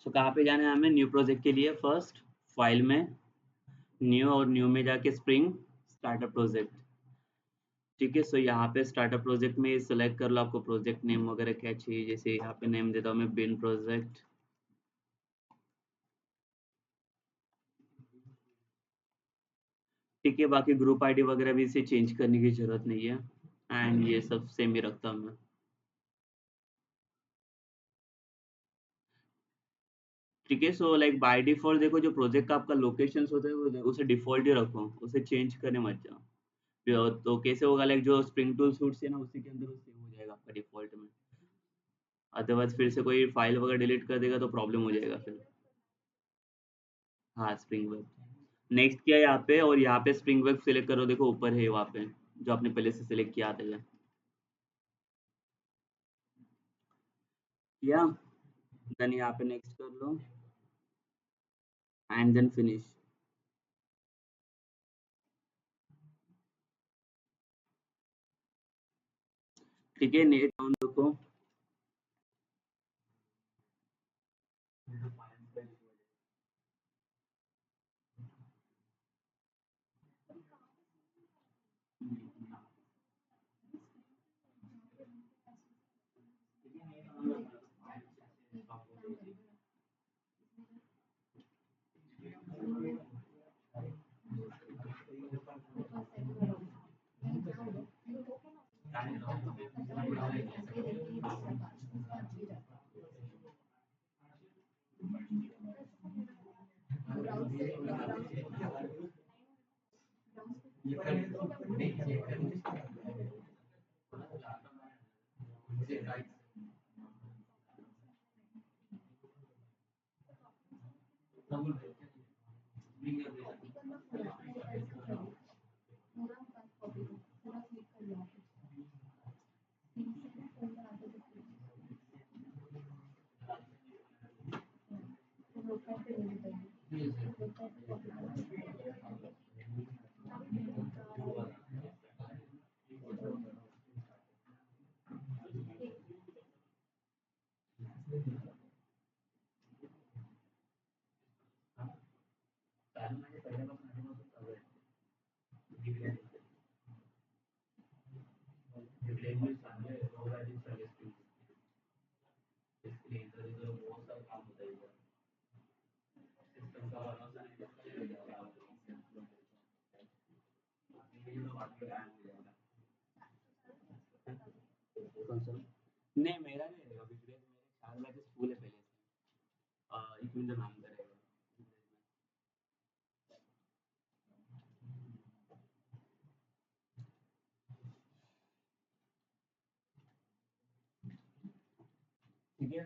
सो कहाँ पे जाना है हमें न्यू प्रोजेक्ट के लिए? फर्स्ट फाइल में न्यू और न्यू में जाके स्प्रिंग स्टार्टअप प्रोजेक्ट। ठीक है, सो यहाँ पे स्टार्टअप प्रोजेक्ट में सिलेक्ट कर लो आपको प्रोजेक्ट नेम वगैरह क्या चाहिए। जैसे यहाँ पे नेम देता हूँ मैं बिन प्रोजेक्ट। ठीक है, बाकी ग्रुप आईडी वगैरह भी इसे चेंज करने की जरूरत नहीं है एंड ये सब सेम ही रखता हूँ मैं। ठीक है, सो लाइक बाय डिफॉल्ट देखो जो प्रोजेक्ट का आपका लोकेशन होता है उसे डिफॉल्ट ही रखो, उसे चेंज करने मत जाओ। तो कैसे होगा, लाइक जो स्प्रिंग टूल सूट्स है ना उसी के अंदर वो सेव हो जाएगा आपका डिफॉल्ट में। अदरवाइज फिर से कोई फाइल वगैरह डिलीट कर देगा तो प्रॉब्लम हो जाएगा फिर। हाँ, स्प्रिंग वेब नेक्स्ट किया यहाँ पे, और यहाँ पे स्प्रिंग वेब सिलेक्ट करो। देखो ऊपर है वहाँ पे जो आपने पहले से सिलेक्ट किया था ये किया। देन यहाँ पे नेक्स्ट कर लो एंड देन फिनिश। ठीक है, नेट ऑन रखो। नहीं, मेरा नहीं रहेगा बिजनेस, मेरे ख्याल में स्कूल है पहले से। एक मिनट नाम करेगा। ठीक है,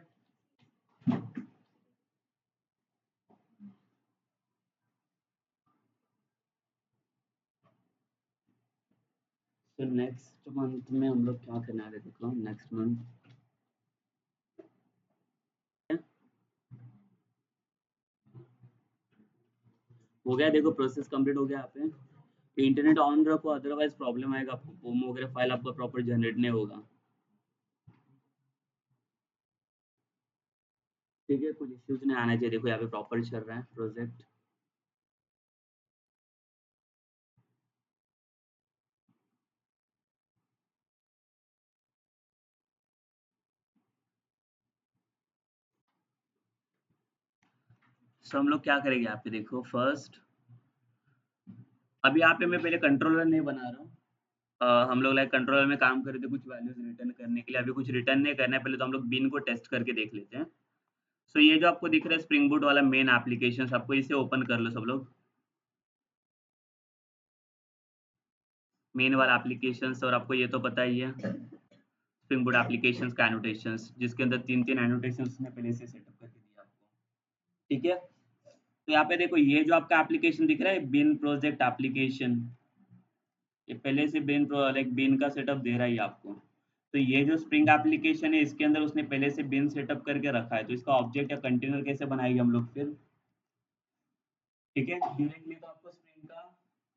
तो नेक्स्ट मंथ में हम लोग क्या करने वाले देखो नेक्स्ट मंथ। हो गया, देखो प्रोसेस कंप्लीट हो गया यहाँ पे। इंटरनेट ऑन रखो, अदरवाइज प्रॉब्लम आएगा आपको, फॉर्म वगैरह फाइल आपका प्रॉपर जनरेट नहीं होगा। ठीक है, कुछ इश्यूज नहीं आना चाहिए। देखो यहाँ पे प्रॉपर चल रहा है प्रोजेक्ट। सो हम लोग क्या करेंगे यहाँ पे देखो फर्स्ट। अभी यहाँ पे मैं पहले कंट्रोलर नहीं बना रहा हूँ। हम लोग लाइक कंट्रोलर में काम कर रहे थे कुछ वैल्यूज रिटर्न करने के लिए। अभी कुछ रिटर्न नहीं करना है, पहले तो हम लोग बिन को टेस्ट करके देख लेते हैं। सो ये जो आपको दिख रहा है स्प्रिंग बूट वाला मेन एप्लीकेशन, आपको इसे ओपन कर लो सब लोग। मेन वाला एप्लीकेशन, और आपको ये तो पता ही है स्प्रिंग बूट एप्लीकेशन का एनोटेशंस, जिसके अंदर तीन तीन एनोटेशंस ने पहले से सेटअप करके दिया आपको। ठीक है, तो यहाँ पे देखो ये जो आपका एप्लीकेशन दिख रहा है बिन प्रोजेक्ट एप्लीकेशन, ये पहले से बिन लाइक बिन का सेटअप दे रहा है ये आपको। तो ये जो स्प्रिंग एप्लीकेशन है इसके अंदर उसने पहले से बिन सेटअप करके रखा है, तो इसका ऑब्जेक्ट या कंटेनर कैसे बनाएंगे हम लोग फिर। ठीक है, डायरेक्टली तो आपको स्प्रिंग का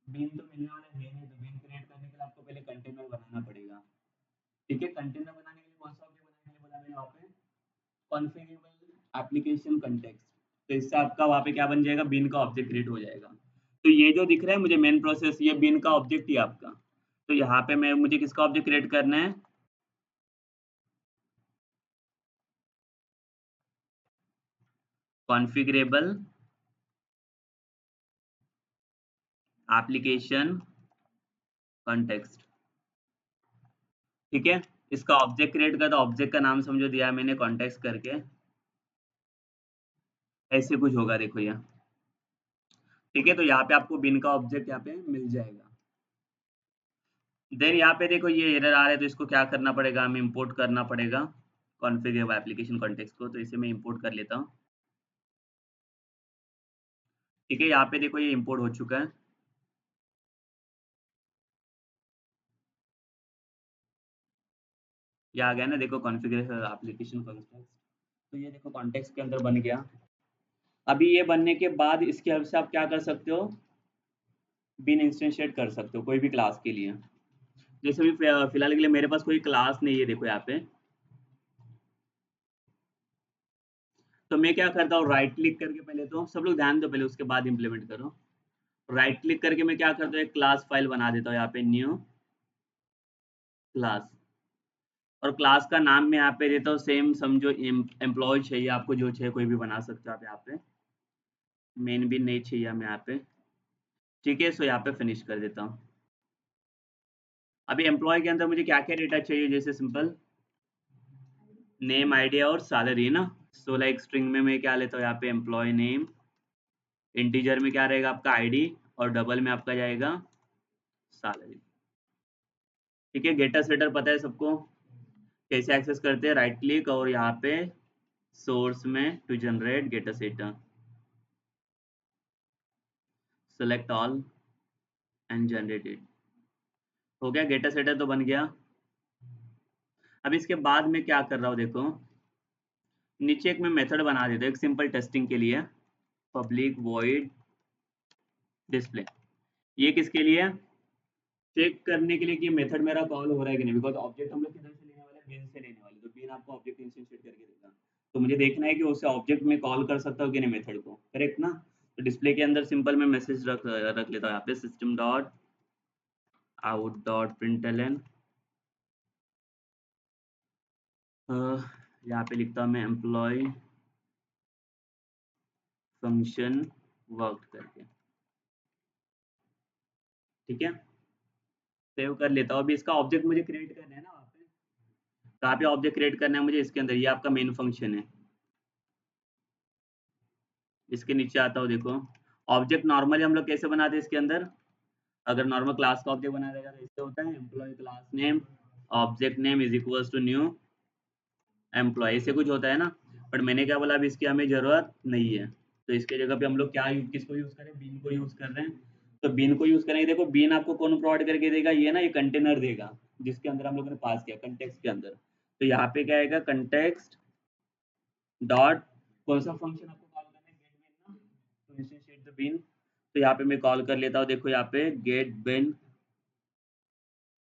बिन तो मिलने वाला है नहीं, तो बिन क्रिएट करने के लिए आपको पहले कंटेनर बनाना पड़ेगा। ठीक है, कंटेनर बनाने के लिए कौन सा ऑब्जेक्ट बनाने के लिए बोला मैंने वहाँ पे, कॉन्फ़िगरेबल एप्लीकेशन कंटेक्स्ट, तो इससे आपका वहाँ पे क्या बन जाएगा, बिन का ऑब्जेक्ट क्रिएट हो जाएगा। तो ये जो दिख रहा है मुझे मेन प्रोसेस, ये बिन का ऑब्जेक्ट ही आपका। तो यहाँ पे मैं मुझे किसका ऑब्जेक्ट क्रिएट करना है, कॉन्फ़िगरेबल एप्लीकेशन कंटेक्स्ट। ठीक है, इसका ऑब्जेक्ट क्रिएट कर, तो ऑब्जेक्ट का नाम समझो दिया है मैंने कॉन्टेक्स्ट करके, ऐसे कुछ होगा देखो ये। ठीक है, तो यहाँ पे आपको बिन का ऑब्जेक्ट यहाँ पे मिल जाएगा। देन यहाँ पे देखो ये एरर आ रहा है, तो इसको क्या करना पड़ेगा, हमें इंपोर्ट करना पड़ेगा कॉन्फ़िगरेबल एप्लीकेशन कॉन्टेक्स्ट को। तो इसे मैं इंपोर्ट कर लेता हूँ। ठीक है, यहाँ पे देखो ये इंपोर्ट हो चुका है। ये आ गया ना, देखो कॉन्फ़िगरेबल एप्लीकेशन कॉन्टेक्स्ट। तो ये देखो कॉन्टेक्स्ट के अंदर बन गया। अभी ये बनने के बाद इसके हेल्प से आप क्या कर सकते हो, बिन इंस्टेंशिएट कर सकते हो कोई भी क्लास के लिए। जैसे अभी फिलहाल के लिए मेरे पास कोई क्लास नहीं है, देखो यहाँ पे। तो मैं क्या करता हूँ, राइट क्लिक करके, पहले तो सब लोग ध्यान दो पहले, उसके बाद इंप्लीमेंट करो। राइट क्लिक करके मैं क्या करता हूँ, एक क्लास फाइल बना देता हूँ यहाँ पे, न्यू क्लास। और क्लास का नाम मैं यहाँ पे देता हूँ सेम, समझो एम्प्लॉय चाहिए आपको, जो चाहिए कोई भी बना सकते हो आप यहाँ पे। मेन भी नहीं चाहिए हमें यहाँ पे। ठीक है, सो यहाँ पे फिनिश कर देता हूँ। अभी एम्प्लॉय के अंदर मुझे क्या क्या डेटा चाहिए, जैसे सिंपल नेम, आईडी और सैलरी ना। सो लाइक स्ट्रिंग में मैं क्या लेता हूँ यहाँ पे, एम्प्लॉय नेम, इंटीजर में क्या रहेगा आपका आईडी, और डबल में आपका जाएगा सैलरी। ठीक है, गेटर सेटर पता है सबको कैसे एक्सेस करते हैं, राइट क्लिक और यहाँ पे सोर्स में to generate getter setter, select all and generate it. हो गया, गेटर सेटर तो बन गया। अब इसके बाद मैं क्या कर रहा हूँ देखो, नीचे एक मैं मेथड बना देता हूँ एक सिंपल टेस्टिंग के लिए, पब्लिक वॉइड डिस्प्ले। ये किसके लिए, चेक करने के लिए कि मेथड मेरा कॉल हो रहा है कि नहीं, बिकॉज ऑब्जेक्ट हम लोग किधर से लेने वाले, बिन से लेने वाले, तो बिन आपको ऑब्जेक्ट इंस्टेंशिएट करके देगा। तो मुझे देखना है कि उसे ऑब्जेक्ट में कॉल कर सकता हूँ कि नहीं मेथड को, करेक्ट ना। तो डिस्प्ले के अंदर सिंपल मैं मैसेज रख लेता हूँ यहाँ पे, system dot out dot println, यहाँ पे लिखता हूँ मैं एम्प्लॉय फंक्शन वर्क करके। ठीक है, सेव कर लेता हूँ। अभी इसका ऑब्जेक्ट मुझे क्रिएट करना है ना, वहाँ पे कहाँ पे ऑब्जेक्ट क्रिएट करना है मुझे, इसके अंदर, ये आपका मेन फंक्शन है। इसके नीचे आता हूँ देखो, ऑब्जेक्ट नॉर्मली हम लोग कैसे बनाते हैं इसके अंदर, अगर नॉर्मल क्लास का ऑब्जेक्ट बना देगा तो इससे होता है employ class name object name is equals to new employ, से कुछ होता है ना। बट मैंने क्या बोला, अभी इसकी हमें जरूरत नहीं है। तो इसके जगह पे हम लोग क्या किसको यूज करें, बीन को यूज कर रहे हैं। तो बीन को यूज करेंगे, देखो बीन आपको कौन प्रोवाइड करके देगा, ये ना, ये कंटेनर देगा जिसके अंदर हम लोग ने पास किया कंटेक्स्ट के अंदर। तो यहाँ पे क्या आएगा, कंटेक्स्ट डॉट, कौन सा फंक्शन आपको कॉल करना है, गेट बिन ना, तो इंस्टेंशिएट द बिन। तो यहाँ पे मैं कॉल कर लेता हूँ, देखो यहाँ पे गेट बिन।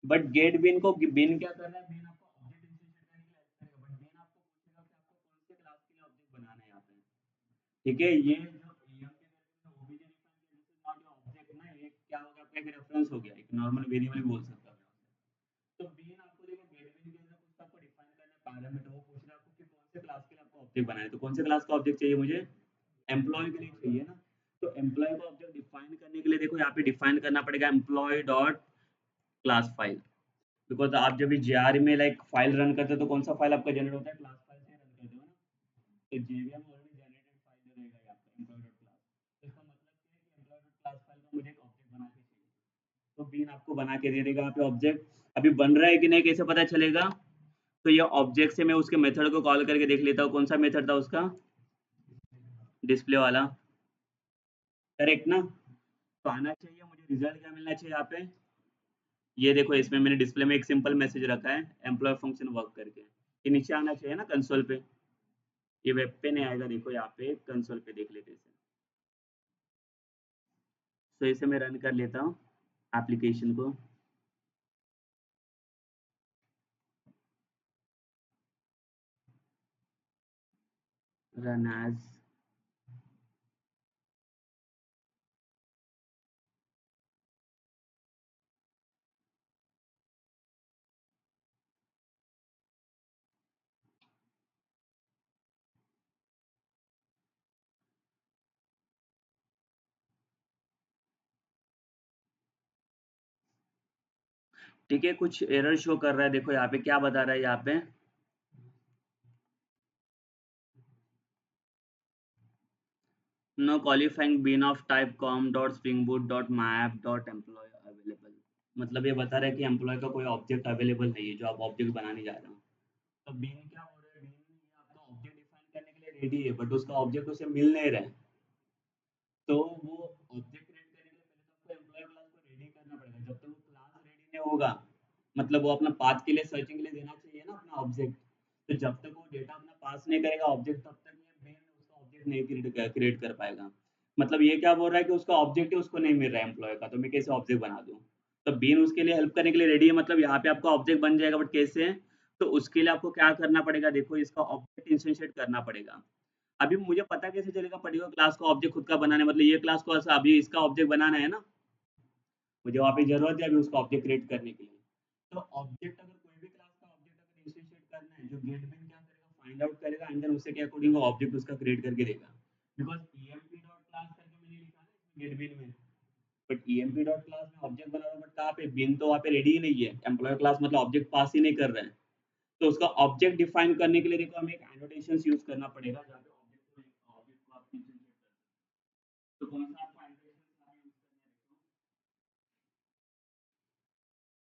बट गेट बिन को बिन क्या कर रहा है, बिन आपको ऑब्जेक्ट इंस्टेंशिएट करने के लिए हेल्प करेगा, बट बिन आपको पूछेगा कि आपको कौन से क्लास के लिए ऑब्जेक्ट बनाना है यहाँ पे। ठीक है, ये जो एम के करके ओबीजे डिफाइन किया, this is not your object ना, ये क्या हो गया आपका, एक रेफरेंस हो गया, एक नॉर्मल वेरिएबल बोल सकता हूं। तो बिन आपको देखो गेट बिन के अंदर कुछ आपको डिफाइन करना है पैरामीटर, वो पूछ रहा है आपको कि कौन से क्लास के लिए आपको ऑब्जेक्ट बनाना है। तो कौन से क्लास का ऑब्जेक्ट चाहिए मुझे, एम्प्लॉय के लिए चाहिए ना। तो एम्प्लॉय का ऑब्जेक्ट डिफाइन करने के लिए देखो यहाँ पे डिफाइन करना पड़ेगा employ dot class file. Because आप जब भी जेआर में लाइक फाइल रन करते हो तो कौन सा फाइल आपका जनरेट होता है, क्लास फाइल से रन करते हो ना। तो जेवीएम ऑलरेडी जनरेटेड फाइल रहेगा यहाँ पे एम्प्लॉय डॉट क्लास। तो इसका मतलब क्या है कि एम्प्लॉय डॉट क्लास फाइल का मुझे एक ऑब्जेक्ट बना के चाहिए, तो बीन आपको बना के दे देगा यहाँ पे ऑब्जेक्ट। अभी बन रहा है कि नहीं कैसे पता चलेगा, तो ये ऑब्जेक्ट से मैं उसके मेथड को कॉल करके देख लेता हूँ, कौन सा मेथड था उसका, डिस्प्ले वाला, करेक्ट ना। तो आना चाहिए मुझे, रिजल्ट क्या मिलना चाहिए यहाँ पे, ये देखो इसमें मैंने डिस्प्ले में एक सिंपल मैसेज रखा है एम्प्लॉय फंक्शन वर्क करके, ये नीचे आना चाहिए ना कंसोल पे। ये वेब पे नहीं आएगा, देखो यहाँ पे कंसोल पे देख लेते हैं इसे। तो इसे मैं रन कर लेता हूँ एप्लीकेशन को। रन एज ठीक है, कुछ एरर शो कर रहा है। देखो यहाँ पे क्या बता रहा है, यहाँ पे no qualifying bean of type com dot spring boot dot map dot employ available. मतलब ये बता रहा है कि एम्प्लॉय का कोई ऑब्जेक्ट अवेलेबल नहीं है जो आप ऑब्जेक्ट बनाने जा रहे हो। तो बीन क्या हो रहा है, बीन ये आपका ऑब्जेक्ट डिफाइन करने के लिए रेडी है, बट उसका ऑब्जेक्ट उसे मिल नहीं रहा है। तो वो ऑब्जेक्ट क्रिएट करने के लिए पहले तो आपको एम्प्लॉय क्लास को रेडी करना पड़ेगा। जब तक वो क्लास रेडी नहीं होगा, मतलब वो अपना पाथ के लिए सर्चिंग के लिए देना चाहिए ना अपना ऑब्जेक्ट। तो जब तक वो डेटा अपना पास नहीं करेगा ऑब्जेक्ट, तब तक ये मेन उसका ऑब्जेक्ट नहीं क्रिएट कर पाएगा। मतलब ये क्या बोल रहा है कि उसका ऑब्जेक्ट है, उसको नहीं मिल रहा है एम्प्लॉय का, तो मैं कैसे ऑब्जेक्ट बना दूं। तो बीन उसके लिए हेल्प करने के लिए रेडी है। मतलब यहाँ पे आपका ऑब्जेक्ट बन जाएगा, बट कैसे? तो उसके लिए आपको क्या करना पड़ेगा, देखो इसका ऑब्जेक्ट इंस्टेंशिएट करना पड़ेगा। अभी मुझे पता कैसे चलेगा पर्टिकुलर क्लास का ऑब्जेक्ट खुद का बनाना है, मतलब ये क्लास को अभी इसका ऑब्जेक्ट बनाना है ना, मुझे वहाँ पे जरूरत है अभी उसका ऑब्जेक्ट क्रिएट करने के लिए। तो ऑब्जेक्ट अगर कोई भी क्लास का ऑब्जेक्ट अगर इंस्टेंशिएट करना है, जो गेट बिन क्या करेगा, फाइंड आउट करेगा एंड देन उससे के अकॉर्डिंग वो ऑब्जेक्ट उसका क्रिएट करके देगा। बिकॉज emp डॉट क्लास करके मैंने लिखा है गेट बिन में, बट emp डॉट क्लास में ऑब्जेक्ट बना रहा हूँ, बट कहाँ पे बिन तो वहाँ पे रेडी ही नहीं है। एम्प्लॉय क्लास मतलब ऑब्जेक्ट पास ही नहीं कर रहे हैं। तो उसका ऑब्जेक्ट डिफाइन करने के लिए देखो हमें एक एनोटेशन यूज करना पड़ेगा जहाँ पे ऑब्जेक्ट को आप इंस्टेंशिएट कर सकते हो। तो कौन सा आपको एनोटेशन यूज करना है,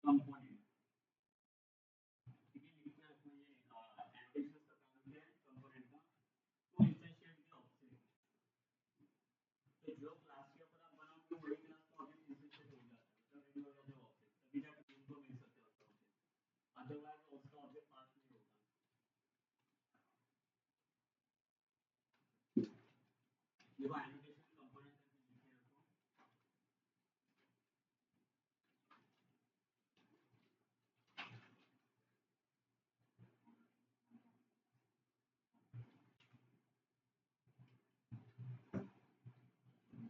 कंपोनेंट। ठीक है, लिखना है आपको ये एनोटेशन का काम है कंपोनेंट का, टू इंस्टेंशिएट द ऑब्जेक्ट। तो जो क्लास के ऊपर आप बनाओगे वही क्लास का ऑब्जेक्ट इंस्टेंशिएट हो जाता है, मतलब रेडी हो जाता है ऑब्जेक्ट, तभी जाकर इनको मिल सकते हो उसका ऑब्जेक्ट, अदरवाइज उसका ऑब्जेक्ट पास नहीं होगा। देखो एनोटेशन कंपोनेंट करके लिखे रखो।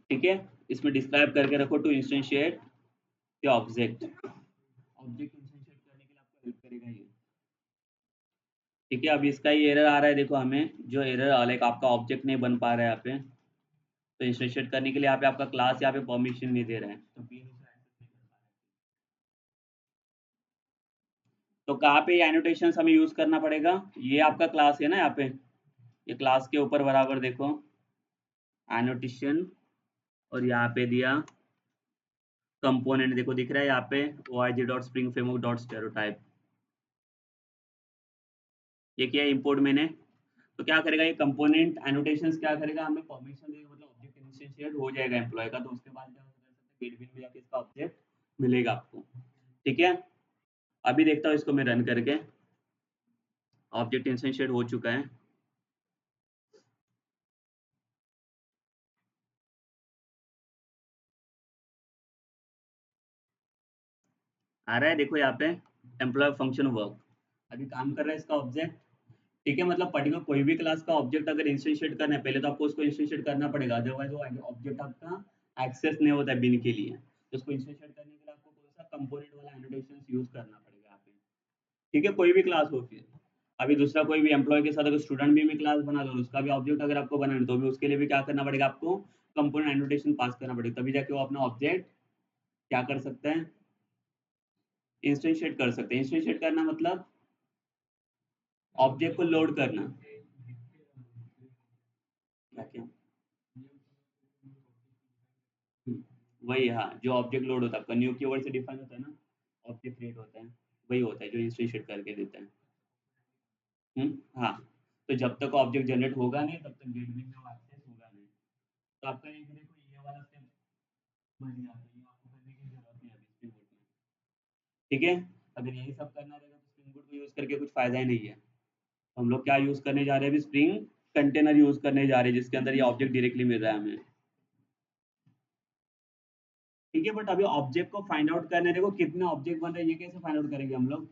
ठीक है, इसमें डिस्क्राइब करके रखो to instantiate the object. Object instantiate करने के लिए आपको हेल्प करेगा ये। ठीक है, अभी इसका ही एरर आ रहा है, देखो हमें जो एरर लाइक आपका ऑब्जेक्ट नहीं बन पा रहा है यहाँ पे। तो इंस्टेंशिएट करने के लिए यहाँ पे आपका क्लास यहाँ पे परमिशन नहीं दे रहा है, तो बीन उसे एक्सेस नहीं कर पा रहा है। तो कहाँ पे ये एनोटेशंस हमें यूज करना पड़ेगा, ये आपका क्लास है ना यहाँ पे, ये क्लास के ऊपर बराबर देखो एनोटेशन, और यहाँ पे दिया कंपोनेंट, देखो दिख रहा है यहाँ पे org dot spring framework dot stereotype. ये क्या इंपोर्ट मैंने, तो क्या करेगा ये कंपोनेंट एनोटेशंस क्या करेगा, हमें परमिशन देगा, मतलब ऑब्जेक्ट इंस्टेंशिएट हो जाएगा एम्प्लॉय का। तो उसके बाद क्या कर सकते हैं, गेट बिन में जाके इसका ऑब्जेक्ट मिलेगा आपको। ठीक है, अभी देखता हूँ इसको मैं रन करके, ऑब्जेक्ट इंस्टेंशिएट हो चुका है। आ रहा है देखो यहाँ पे एम्प्लॉय फंक्शन वर्क, अभी काम कर रहा है इसका ऑब्जेक्ट। ठीक है, मतलब पर्टिकुलर कोई भी क्लास का ऑब्जेक्ट अगर इंस्टेंशिएट करना है, पहले तो आपको उसको इंस्टेंशिएट करना पड़ेगा, अदरवाइज वो ऑब्जेक्ट आपका एक्सेस नहीं होता है बिन के लिए। तो उसको इंस्टेंशिएट करने के लिए आपको कौन सा कंपोनेंट वाला एनोटेशन यूज करना पड़ेगा यहाँ पे। ठीक है, कोई भी क्लास हो फिर, अभी दूसरा कोई भी एम्प्लॉय के साथ अगर स्टूडेंट भी मैं क्लास बना दूँ, उसका भी ऑब्जेक्ट अगर आपको बनाना है, तो भी उसके लिए भी क्या करना पड़ेगा आपको, कंपोनेंट एनोटेशन पास करना पड़ेगा, तभी जाके वो अपना ऑब्जेक्ट क्या कर सकते हैं, इंस्टेंशिएट कर सकते हैं। इंस्टेंशिएट करना मतलब ऑब्जेक्ट को लोड करना। क्या क्या वही, हाँ, जो ऑब्जेक्ट लोड होता है आपका न्यू कीवर्ड से डिफाइन होता है ना, ऑब्जेक्ट क्रिएट होता है, वही होता है जो इंस्टेंशिएट करके देता है। हाँ, तो जब तक ऑब्जेक्ट जनरेट होगा नहीं तब तक गेट बिन में वो एक्सेस होगा नहीं। तो आपका एक देखो ये वाला स्टेप बन गया, तो ये आपको करने की जरूरत नहीं है अभी स्प्रिंग बूट में। ठीक है, अगर यही सब करना रहेगा तो स्प्रिंग बूट को यूज करके कुछ फायदा ही नहीं है। तो हम लोग क्या यूज करने जा रहे हैं अभी, स्प्रिंग कंटेनर यूज करने जा रहे हैं, जिसके अंदर ये ऑब्जेक्ट डायरेक्टली मिल रहा है हमें। ठीक है, बट अभी ऑब्जेक्ट को फाइंड आउट करने, देखो कितने ऑब्जेक्ट बन रहे हैं, ये कैसे फाइंड आउट करेंगे हम लोग।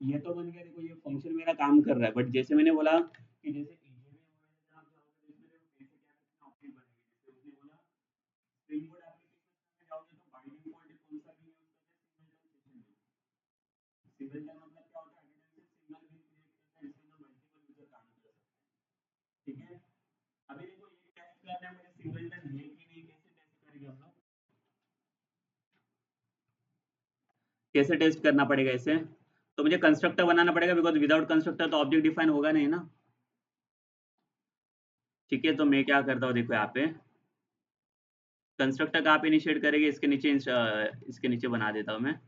ये तो बन गया, देखो ये फंक्शन मेरा काम कर रहा है, बट जैसे मैंने बोला कि जैसे सिंगल टाइम मतलब क्या होता है, सिंगल भी क्रिएट करता है जिसमें मल्टीपल यूजर काम कर सकते हैं। ठीक है, अभी देखो ये टेस्ट करना है मुझे सिंगल टाइम है कि नहीं, कैसे टेस्ट करेंगे हम लोग, कैसे टेस्ट करना पड़ेगा इसे, तो मुझे कंस्ट्रक्टर बनाना पड़ेगा, बिकॉज विदाउट कंस्ट्रक्टर तो ऑब्जेक्ट डिफाइन होगा नहीं ना। ठीक है, तो मैं क्या करता हूँ, देखो यहाँ पे कंस्ट्रक्टर कहाँ पे इनिशिएट करेंगे, इसके नीचे बना देता हूँ मैं।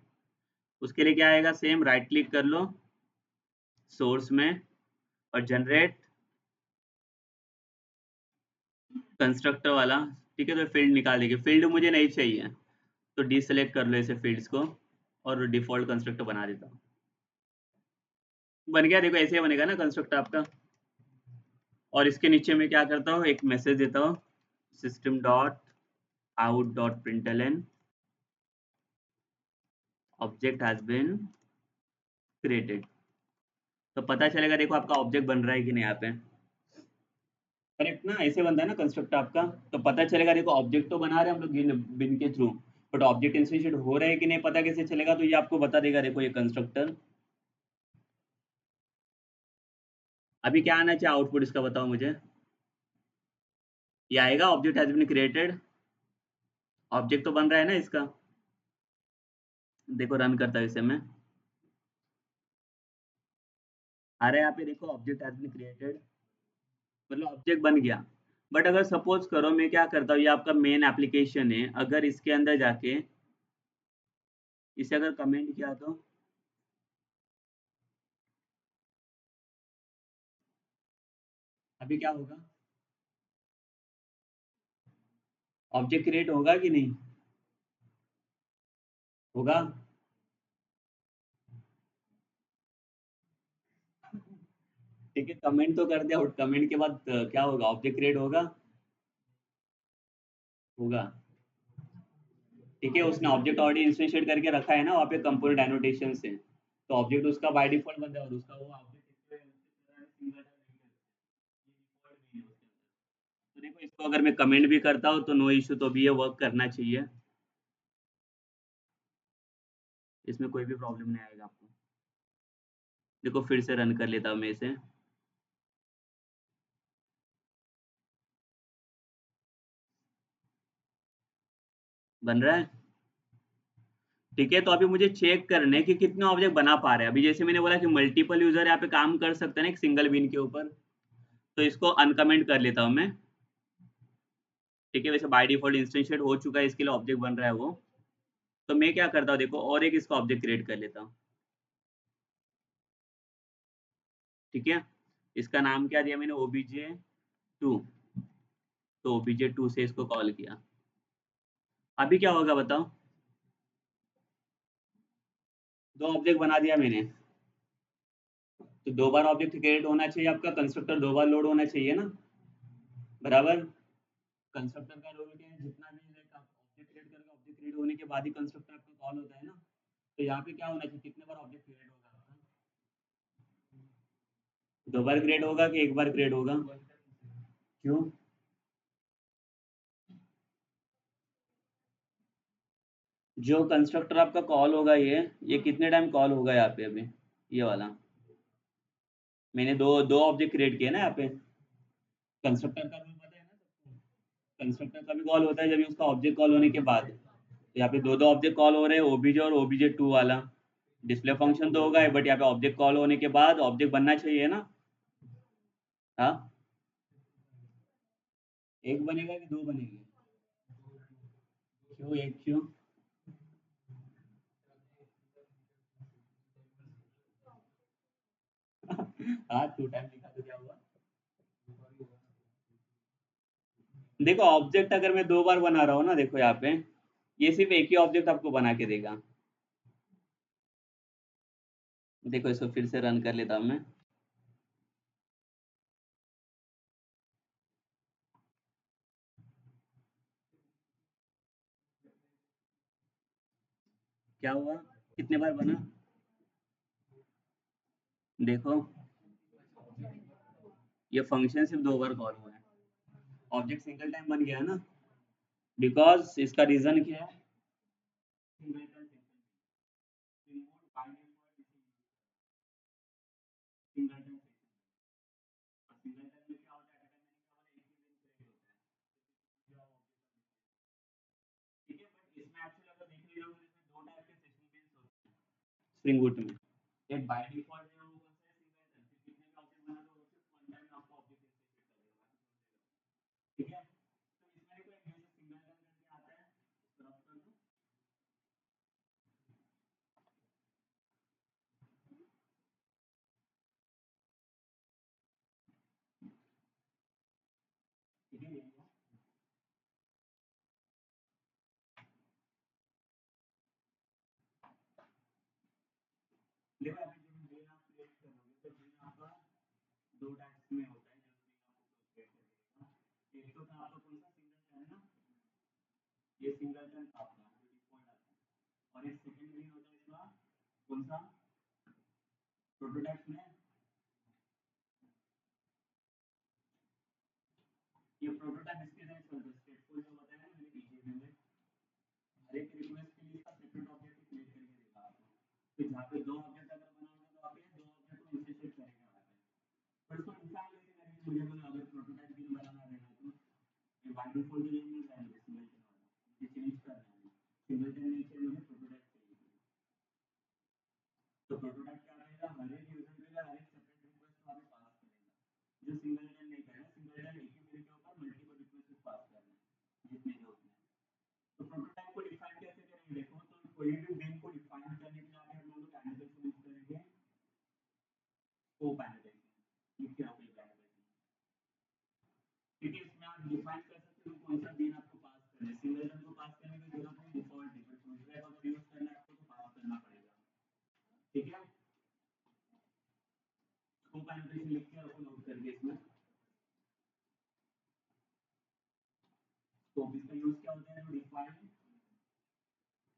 उसके लिए क्या आएगा, सेम राइट क्लिक कर लो सोर्स में और जनरेट कंस्ट्रक्टर वाला। ठीक है, तो फील्ड निकाल देगी, फील्ड मुझे नहीं चाहिए तो डीसेलेक्ट कर लो ऐसे फील्ड्स को और डिफॉल्ट कंस्ट्रक्टर बना देता हूँ। बन गया, देखो ऐसे ही बनेगा ना कंस्ट्रक्टर आपका। और इसके नीचे में क्या करता हूँ, एक मैसेज देता हूँ, system dot out dot println object has been created. तो पता चलेगा देखो आपका ऑब्जेक्ट बन रहा है कि नहीं यहाँ पे। करेक्ट ना, ऐसे बनता है ना कंस्ट्रक्टर आपका, तो पता चलेगा देखो ऑब्जेक्ट तो बना रहे हैं हम लोग बिन के थ्रू, बट ऑब्जेक्ट इंस्टीट्यूट हो रहा है कि नहीं पता कैसे चलेगा, तो ये आपको बता देगा देखो ये कंस्ट्रक्टर। अभी क्या आना चाहिए आउटपुट इसका, बताओ मुझे। ये आएगा object has been created, object तो बन रहा है ना इसका। देखो रन करता है इसे मैं, आ रहा है यहाँ पे देखो ऑब्जेक्ट हैज बीन क्रिएटेड, मतलब ऑब्जेक्ट बन गया। बट अगर सपोज करो मैं क्या करता हूँ, ये आपका मेन एप्लीकेशन है, अगर इसके अंदर जाके इसे अगर कमेंट किया तो अभी क्या होगा, ऑब्जेक्ट क्रिएट होगा कि नहीं होगा। ठीक है, कमेंट तो कर दिया, और कमेंट के बाद क्या होगा, ऑब्जेक्ट क्रिएट होगा होगा। ठीक है, उसने ऑब्जेक्ट ऑलरेडी इंस्टेंशिएट करके रखा है ना वहाँ पे कंपोनेंट एनोटेशन से, तो ऑब्जेक्ट उसका बाय डिफॉल्ट बन जाएगा और उसका वो ऑब्जेक्ट तो देखो इसको अगर मैं कमेंट भी करता हूँ तो नो इशू, तो भी ये वर्क करना चाहिए, इसमें कोई भी प्रॉब्लम नहीं आएगा आपको। देखो फिर से रन कर लेता हूँ मैं इसे, बन रहा है। ठीक है, तो अभी मुझे चेक करने कि कितने ऑब्जेक्ट बना पा रहे हैं। अभी जैसे मैंने बोला कि मल्टीपल यूजर यहाँ पे काम कर सकते हैं ना एक सिंगल बिन के ऊपर, तो इसको अनकमेंट कर लेता हूँ मैं। ठीक है, वैसे बाय डिफॉल्ट इंस्टेंशिएट हो चुका है, इसके लिए ऑब्जेक्ट बन रहा है वो। तो मैं क्या करता हूँ देखो, और एक इसका ऑब्जेक्ट क्रिएट कर लेता हूँ। ठीक है, इसका नाम क्या दिया मैंने, obj2, तो obj2 से इसको कॉल किया। अभी क्या होगा बताओ, दो ऑब्जेक्ट बना दिया मैंने, तो दो बार ऑब्जेक्ट क्रिएट होना चाहिए, आपका कंस्ट्रक्टर दो बार लोड होना चाहिए ना, बराबर। कंस्ट्रक्टर का रोल क्या है, जितना भी ऑब्जेक्ट क्रिएट करेगा, ऑब्जेक्ट क्रिएट होने के बाद ही कंस्ट्रक्टर आपका कॉल होता है ना। तो यहाँ पे क्या होना चाहिए, कितने बार ऑब्जेक्ट क्रिएट होगा आपका, दो बार क्रिएट होगा कि एक बार क्रिएट होगा, क्यों। जो कंस्ट्रक्टर आपका कॉल होगा ये कितने टाइम कॉल होगा यहाँ पे, अभी ये वाला मैंने दो दो ऑब्जेक्ट क्रिएट किए ना यहाँ पे। कंस्ट्रक्टर का रूल पता है ना सबको, कंस्ट्रक्टर का भी कॉल होता है जब उसका ऑब्जेक्ट कॉल होने के बाद, तो यहाँ पे दो दो ऑब्जेक्ट कॉल हो रहे हैं, ओबीजे और obj2 वाला। डिस्प्ले फंक्शन तो होगा ही, बट यहाँ पे ऑब्जेक्ट कॉल होने के बाद ऑब्जेक्ट बनना चाहिए ना। हाँ, एक बनेगा कि दो बनेंगे, क्यों एक क्यों। हाँ, टू टाइम लिखा तो क्या हुआ। देखो ऑब्जेक्ट अगर मैं दो बार बना रहा हूँ ना, देखो यहाँ पे ये सिर्फ एक ही ऑब्जेक्ट आपको बना के देगा। देखो इसको फिर से रन कर लेता हूँ मैं, क्या हुआ, कितने बार बना, देखो ये फंक्शन सिर्फ दो बार कॉल हुआ है, ऑब्जेक्ट सिंगल टाइम बन गया है ना, बिकॉज इसका रीजन क्या है, स्प्रिंग बूट में एक बाय डिफॉल्ट है वो कौन सा है सिंगल कितने भी ऑब्जेक्ट बना दो सिर्फ वन टाइम आपको ऑब्जेक्ट इंस्टेंस करेगा, ठीक है। तो इसमें देखो एक जैसे सिंगल टर्न करके आता है, क्रॉस कर दो, ठीक है। देखो अभी जो ब्रेन आप क्रिएट करोगे तो ब्रेन आपका दो टाइप्स में होता है, जो ब्रेन आपको क्रिएट करेगा। एक तो था आपका कौन सा सिंगल टर्न ना, ये सिंगल टर्न था आपका जो डिफॉल्ट आता है, और एक सेकंड ब्रेन होता है इसका कौन सा, प्रोटोटाइप में। ये प्रोटोटाइप इसके लिए चलता है, स्टेटफुल जो बताया ना मैंने पीछे में, हर एक रिक्वेस्ट के लिए इसका सेपरेट ऑब्जेक्ट क्रिएट करके देगा आपको। फिर जहाँ पे दो ऑब्जेक्ट अगर बनाओगे तो आप ये दो ऑब्जेक्ट को इंस्टेंशिएट करेगा वहाँ पे। पर इसको इंसान कैसे करेंगे, मुझे बोला अगर प्रोटोटाइप भी बनाना रहेगा तो ये बाय डिफॉल्ट जो मिल रहा है मुझे सिंगल टर्न वाला, मुझे चेंज करना है, सिंगल टर्न नहीं चाहिए मुझे, प्रोटोटाइप चाहिए। तो प्रोटोटाइप क्या रहेगा, हर एक यूजर के लिए हर एक सेपरेट रिक्वेस्ट वहाँ पे पास करेगा। जो सिंगल टर्न नहीं करेगा, सिंगल टर्न एक ही मेल के ऊपर मल्टीपल रिक्वेस्ट पास करना है जितने के उतने। तो प्रोटोटाइप को डिफाइन कैसे करेंगे देखो, तो कोई भी बिन को डिफाइन करने के लिए आप हम लोग एनोटेशन यूज करेंगे, स्कोप एनोटेशन लिख के रखो एक एनोटेशन, ठीक है। इसमें आप डिफाइन कर सकते हो कौन सा बिन आपको पास करना है, सिंगल टर्न को पास करने की जरूरत नहीं, डिफॉल्ट है, बट प्रोटोटाइप अगर यूज करना है आपको तो पास करना पड़ेगा, ठीक है। स्कोप एनोटेशन लिख के रखो नोट करके इसमें। स्कोप इसका यूज क्या होता है, define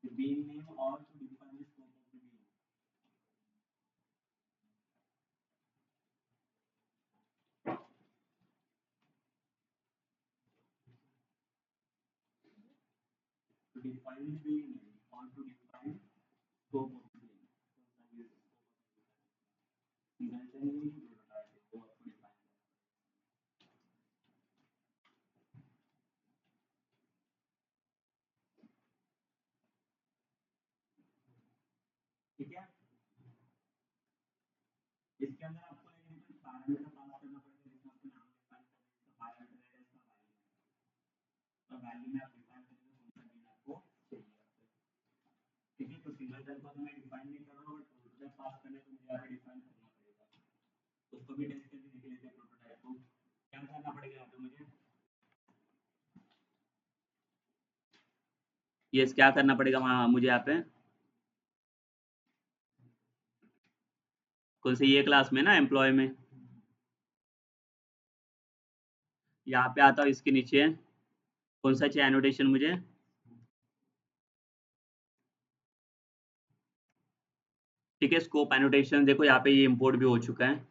the bean name or to define the scope of the bean. To define the bean name or to define scope of the bean. ठीक है, इसके अंदर आपको एक पैरामीटर पास करना पड़ेगा जिसमें आपको नाम डिफाइन करना है, इसका पैरामीटर है, इसका वैल्यू, और वैल्यू में आप डिफाइन करेंगे कौन सा बीन आपको चाहिए, ठीक है। तो सिंगल टर्न को तो मैं डिफाइन नहीं कर रहा हूँ, बट प्रोटोटाइप पास करने को मुझे यहाँ पे डिफाइन करना पड़ेगा। उसको भी टेस्ट करके देख लेते हैं प्रोटोटाइप को क्या करना पड़ेगा यहाँ पे मुझे, ये क्या करना पड़ेगा मुझे यहाँ पे, कौन से ये क्लास में ना एम्प्लॉय में, यहाँ पे आता हूँ इसके नीचे कौन सा चाहिए एनोटेशन मुझे, ठीक है। स्कोप एनोटेशन देखो यहाँ पे ये इंपोर्ट भी हो चुका है,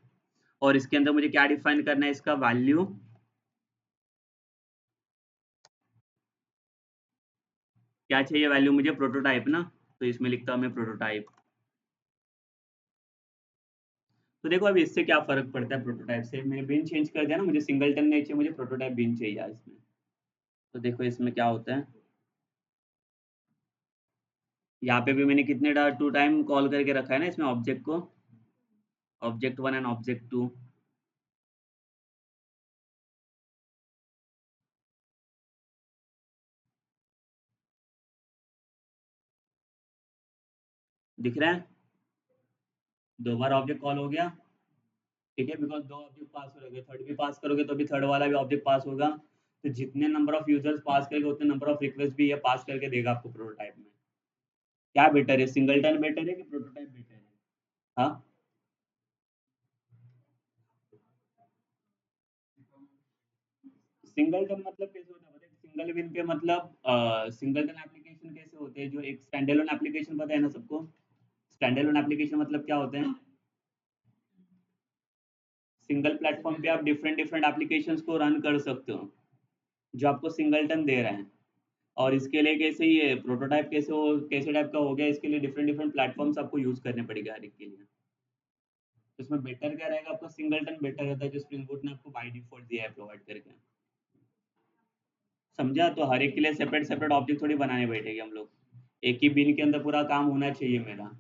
और इसके अंदर मुझे क्या डिफाइन करना है, इसका वैल्यू क्या चाहिए, वैल्यू मुझे प्रोटोटाइप ना, तो इसमें लिखता हूँ मैं प्रोटोटाइप। तो देखो अभी इससे क्या फर्क पड़ता है प्रोटोटाइप से, मैंने बिन चेंज कर दिया ना, मुझे सिंगलटन नहीं चाहिए, मुझे प्रोटोटाइप बिन चाहिए इसमें। तो देखो इसमें क्या होता है, यहाँ पे भी मैंने कितने टू टाइम कॉल करके रखा है ना इसमें ऑब्जेक्ट को, object one and object two, दिख रहा है, दो बार ऑब्जेक्ट कॉल हो गया, ठीक है। बिकॉज दो ऑब्जेक्ट पास करोगे, थर्ड भी पास करोगे तो भी थर्ड वाला भी ऑब्जेक्ट पास होगा, तो जितने नंबर ऑफ यूजर्स पास करेंगे उतने नंबर ऑफ रिक्वेस्ट भी ये पास करके देगा आपको प्रोटोटाइप में। क्या बेटर है, सिंगलटन बेटर है कि प्रोटोटाइप बेटर है, हाँ। सिंगलटन मतलब कैसे होता है पता है, सिंगल विन पे मतलब सिंगलटन एप्लीकेशन कैसे होते हैं, जो एक स्टैंडअलोन एप्लीकेशन पता है ना सबको, स्टैंडअलोन एप्लीकेशन मतलब क्या होते हैं, सिंगल प्लेटफॉर्म पे आप डिफरेंट डिफरेंट एप्लीकेशंस को रन कर सकते हो, जो आपको सिंगलटन दे रहे हैं। और इसके लिए कैसे ये प्रोटोटाइप कैसे हो, कैसे टाइप का हो गया, इसके लिए डिफरेंट डिफरेंट प्लेटफॉर्म्स आपको यूज करने पड़ेगा हर एक के लिए। तो इसमें बेटर क्या रहेगा, आपका सिंगलटन बेटर रहता है, जो स्प्रिंग बूट ने आपको बाय डिफॉल्ट दिया है प्रोवाइड करके, समझा। तो हर एक के लिए सेपरेट सेपरेट ऑब्जेक्ट थोड़ी बनाने बैठेंगे हम लोग, एक ही बिन के अंदर पूरा काम होना चाहिए मेरा,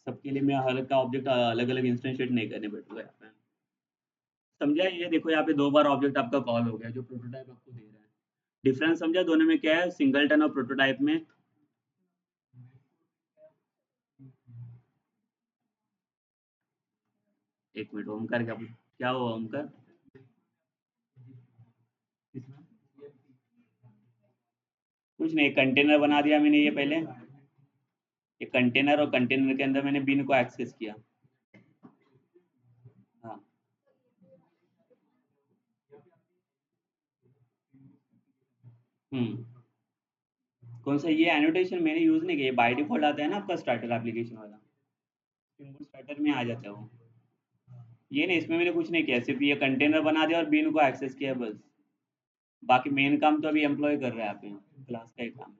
सबके लिए मैं हर का ऑब्जेक्ट अलग अलग इंस्टेंशिएट नहीं करने बैठूंगा यहाँ पे। समझा? ये देखो यहाँ पे 2 बार ऑब्जेक्ट आपका कॉल हो गया जो प्रोटोटाइप आपको दे रहा है। डिफरेंस समझा दोनों में क्या है सिंगलटन और प्रोटोटाइप में? एक मिनट ओमकार क्या हुआ ओमकार? कुछ नहीं कंटेनर बना दिया मैंने ये पहले, ये कंटेनर और कंटेनर के अंदर मैंने बिन को एक्सेस किया। हाँ कौन सा ये एनोटेशन मैंने यूज नहीं किया, बाय डिफॉल्ट आता है ना आपका स्टार्टर एप्लीकेशन वाला, स्प्रिंग बूट स्टार्टर में आ जाता है वो। ये नहीं इसमें मैंने कुछ नहीं किया, सिर्फ ये कंटेनर बना दिया और बिन को एक्सेस किया बस। बाकी मेन काम तो अभी एम्प्लॉय कर रहा है आप क्लास का ही काम।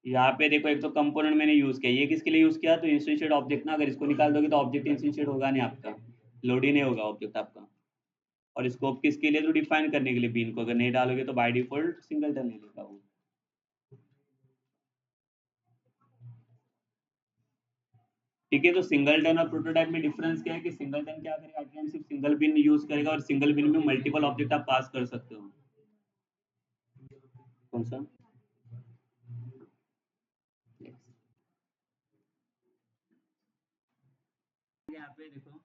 यहाँ पे देखो एक तो कंपोनेंट मैंने यूज किया, ये किसके लिए यूज किया तो इंस्टेंशिएट ऑब्जेक्ट ना, अगर इसको निकाल दोगे तो ऑब्जेक्ट इंस्टेंशिएट होगा नहीं आपका, लोड ही नहीं होगा ऑब्जेक्ट आपका। और स्कोप किसके लिए तो डिफाइन करने के लिए बीन को, अगर नहीं डालोगे तो बाय डिफॉल्ट सिंगलटन ले लेगा वो। ठीक है तो सिंगलटन और प्रोटोटाइप में डिफरेंस क्या है कि सिंगलटन क्या करेगा एट टाइम सिर्फ सिंगल बिन यूज करेगा और सिंगल बिन में मल्टीपल ऑब्जेक्ट आप पास कर सकते हो। कौन सा? यहाँ पे देखो,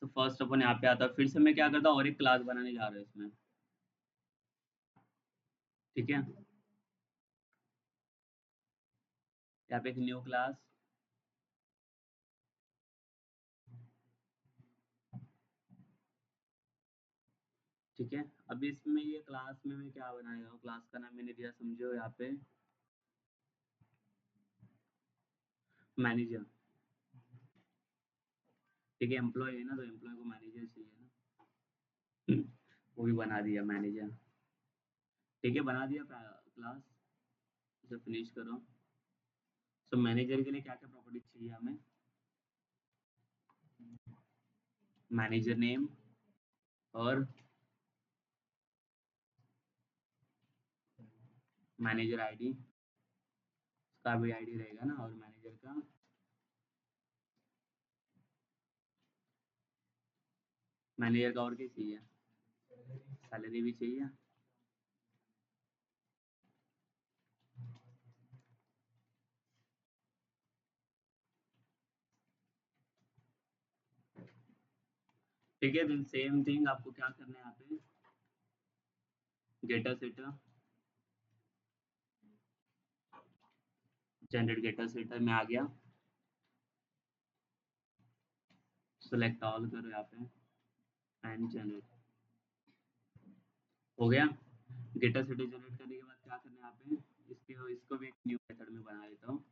तो फर्स्ट अपन यहाँ पे आता है, फिर से मैं क्या करता हूँ और एक क्लास बनाने जा रहा हूँ इसमें। ठीक है यहाँ पे एक न्यू क्लास, ठीक है। अभी इसमें ये क्लास में मैं क्या बनाएगा, क्लास का नाम मैंने दिया समझो यहाँ पे मैनेजर। ठीक है एम्प्लॉय है ना, तो एम्प्लॉय को मैनेजर चाहिए ना। वो भी बना दिया मैनेजर। ठीक है बना दिया क्लास, इसे फिनिश करो। सो मैनेजर के लिए क्या क्या प्रॉपर्टीज चाहिए हमें, मैनेजर नेम और मैनेजर आईडी, उसका भी आईडी रहेगा ना, और मैनेजर का मैनेजर का और क्या चाहिए, सैलरी भी चाहिए। ठीक है देन सेम थिंग आपको क्या करना है यहाँ पे, getter setter, generate getter setter में आ गया, सेलेक्ट ऑल करो यहाँ पे एंड जनरेट, हो गया। गेटर सेटर जनरेट करने के बाद क्या करना है यहाँ पे, इसको भी एक न्यू मेथड में बना देता हूँ,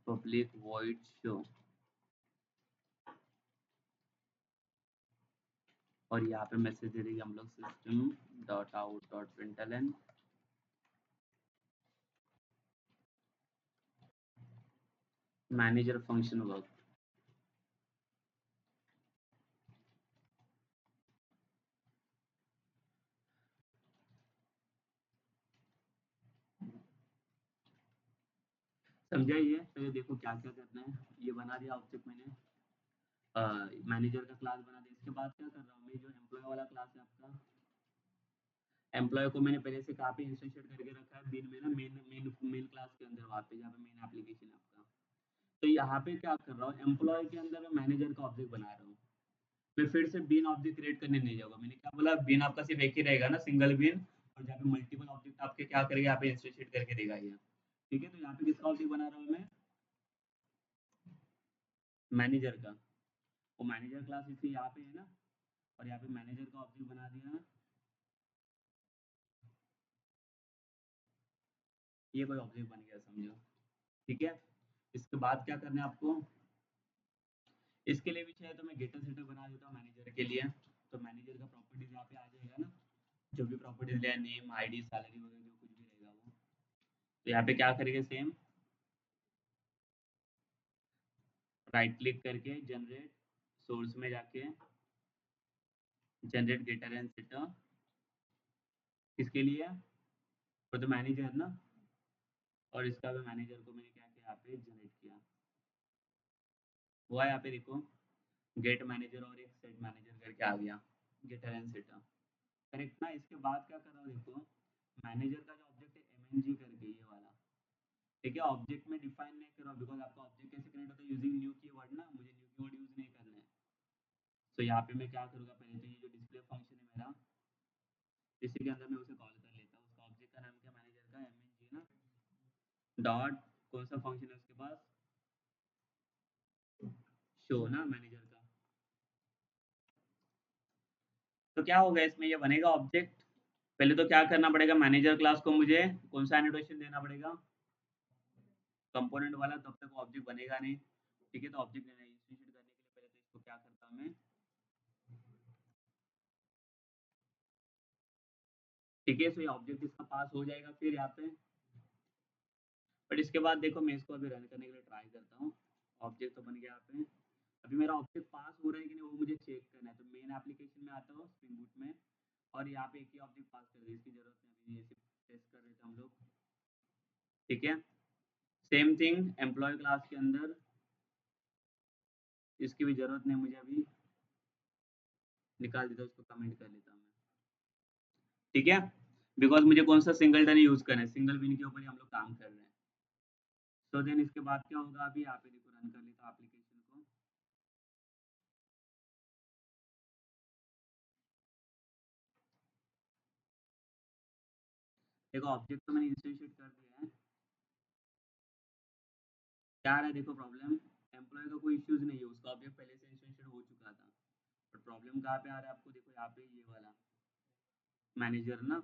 पब्लिक वॉइड शो, और यहाँ पे मैसेज दे देंगे हम लोग system dot out dot println manager function work. समझा ये, पहले देखो क्या क्या करना है, ये बना दिया ऑब्जेक्ट मैंने, मैनेजर का क्लास बना दिया। इसके बाद क्या कर रहा हूँ मैं, जो एम्प्लॉय वाला क्लास है आपका, एम्प्लॉय को मैंने पहले से कहाँ पे इंस्टेंशिएट करके रखा है बिन में ना, मेन मेन मेन क्लास के अंदर, वहाँ पे जहाँ पे मेन एप्लीकेशन है आपका। तो यहाँ पे क्या कर रहा हूँ, एम्प्लॉय के अंदर मैं मैनेजर का ऑब्जेक्ट बना रहा हूँ। मैं फिर से बिन ऑब्जेक्ट क्रिएट करने नहीं जाऊंगा, मैंने क्या बोला बिन आपका सिर्फ एक ही रहेगा ना सिंगल बिन, और जहाँ पे मल्टीपल ऑब्जेक्ट आपके क्या करेगा यहाँ पे इंस्टेंशिएट करके देगा ये। ठीक है तो यहाँ पे किसका ऑब्जेक्ट बना रहा हूँ मैं, मैनेजर का। वो मैनेजर क्लास इसलिए यहाँ पे है ना, और यहाँ पे मैनेजर का ऑब्जेक्ट बना दिया ना, ये कोई ऑब्जेक्ट बन गया समझो। ठीक है इसके बाद क्या करना है आपको, इसके लिए भी चाहिए तो मैं गेटर सेटर बना देता हूँ मैनेजर के लिए। तो मैनेजर का प्रॉपर्टीज यहाँ पे आ जाएगा ना, जो भी प्रॉपर्टीज लिया नेम आईडी सैलरी वगैरह जो कुछ भी रहेगा वो। तो यहाँ पे क्या करेंगे सेम, राइट क्लिक करके जनरेट, सोर्स में जाके जनरेट गेटर एंड सेटर, किसके लिए, फॉर द मैनेजर ना, और इसका भी मैनेजर को मैंने क्या किया यहाँ पे जनरेट किया हुआ। यहाँ पे देखो गेट मैनेजर और एक सेट मैनेजर करके आ गया, गेटर एंड सेटर, करेक्ट ना। इसके बाद क्या कर रहा हूँ देखो, मैनेजर का जो ऑब्जेक्ट है mng करके ये वाला, ठीक है, ऑब्जेक्ट में डिफाइन नहीं कर रहा हूँ बिकॉज आपका ऑब्जेक्ट कैसे क्रिएट होता है यूजिंग न्यू कीवर्ड ना, मुझे न्यू कीवर्ड यूज नहीं करना है। तो यहाँ पे मैं क्या करूँगा, पहले तो ये जो डिस्प्ले फंक्शन है मेरा, इसी के अंदर मैं उसे कॉल कर लेता हूँ। उसका ऑब्जेक्ट का नाम क्या, मैनेजर का mng ना, डॉट कौन सा फंक्शन है उसके पास, शो ना मैनेजर का। तो क्या होगा इसमें, ये बनेगा ऑब्जेक्ट। पहले तो क्या करना पड़ेगा, मैनेजर क्लास को मुझे कौन सा एनोटेशन देना पड़ेगा, कंपोनेंट वाला, तब तक ऑब्जेक्ट बनेगा नहीं। ठीक है, तो ऑब्जेक्ट देना इंस्टीट्यूट करने के लिए पहले तो इसको क्या करता हूँ मैं, ठीक है। सो ये ऑब्जेक्ट इसका पास हो जाएगा फिर यहाँ पे, बट इसके बाद देखो मैं इसको अभी रन करने के लिए ट्राई करता हूँ। ऑब्जेक्ट तो बन गया यहाँ पे, अभी मेरा ऑब्जेक्ट पास हो रहा है कि नहीं वो मुझे चेक करना है। तो मेन एप्लीकेशन में आता हूँ स्प्रिंग बूट में, और यहाँ पे एक ही ऑब्जेक्ट पास कर दी, इसकी जरूरत नहीं, अभी ये सिर्फ टेस्ट कर रहे थे हम लोग, ठीक है। सेम थिंग एम्प्लॉय क्लास के अंदर, इसकी भी जरूरत नहीं मुझे, अभी निकाल देता हूँ, उसको कमेंट कर लेता हूँ मैं, ठीक है। बिकॉज मुझे कौन सा सिंगल टन यूज करना है, सिंगल विन के ऊपर ही हम लोग काम कर रहे हैं। तो देन इसके बाद क्या होगा, अभी यहाँ पे देखो रन कर लेता हूँ एप्लीकेशन को। देखो ऑब्जेक्ट तो मैंने इंस्टीट्यूट कर दिया है, क्या आ रहा है देखो प्रॉब्लम, एम्प्लॉय का कोई इश्यूज नहीं है, उसका ऑब्जेक्ट पहले से इंस्टीट्यूट हो चुका था। बट प्रॉब्लम कहाँ पे आ रहा है आपको, देखो यहाँ पे ये वाला मैनेजर ना,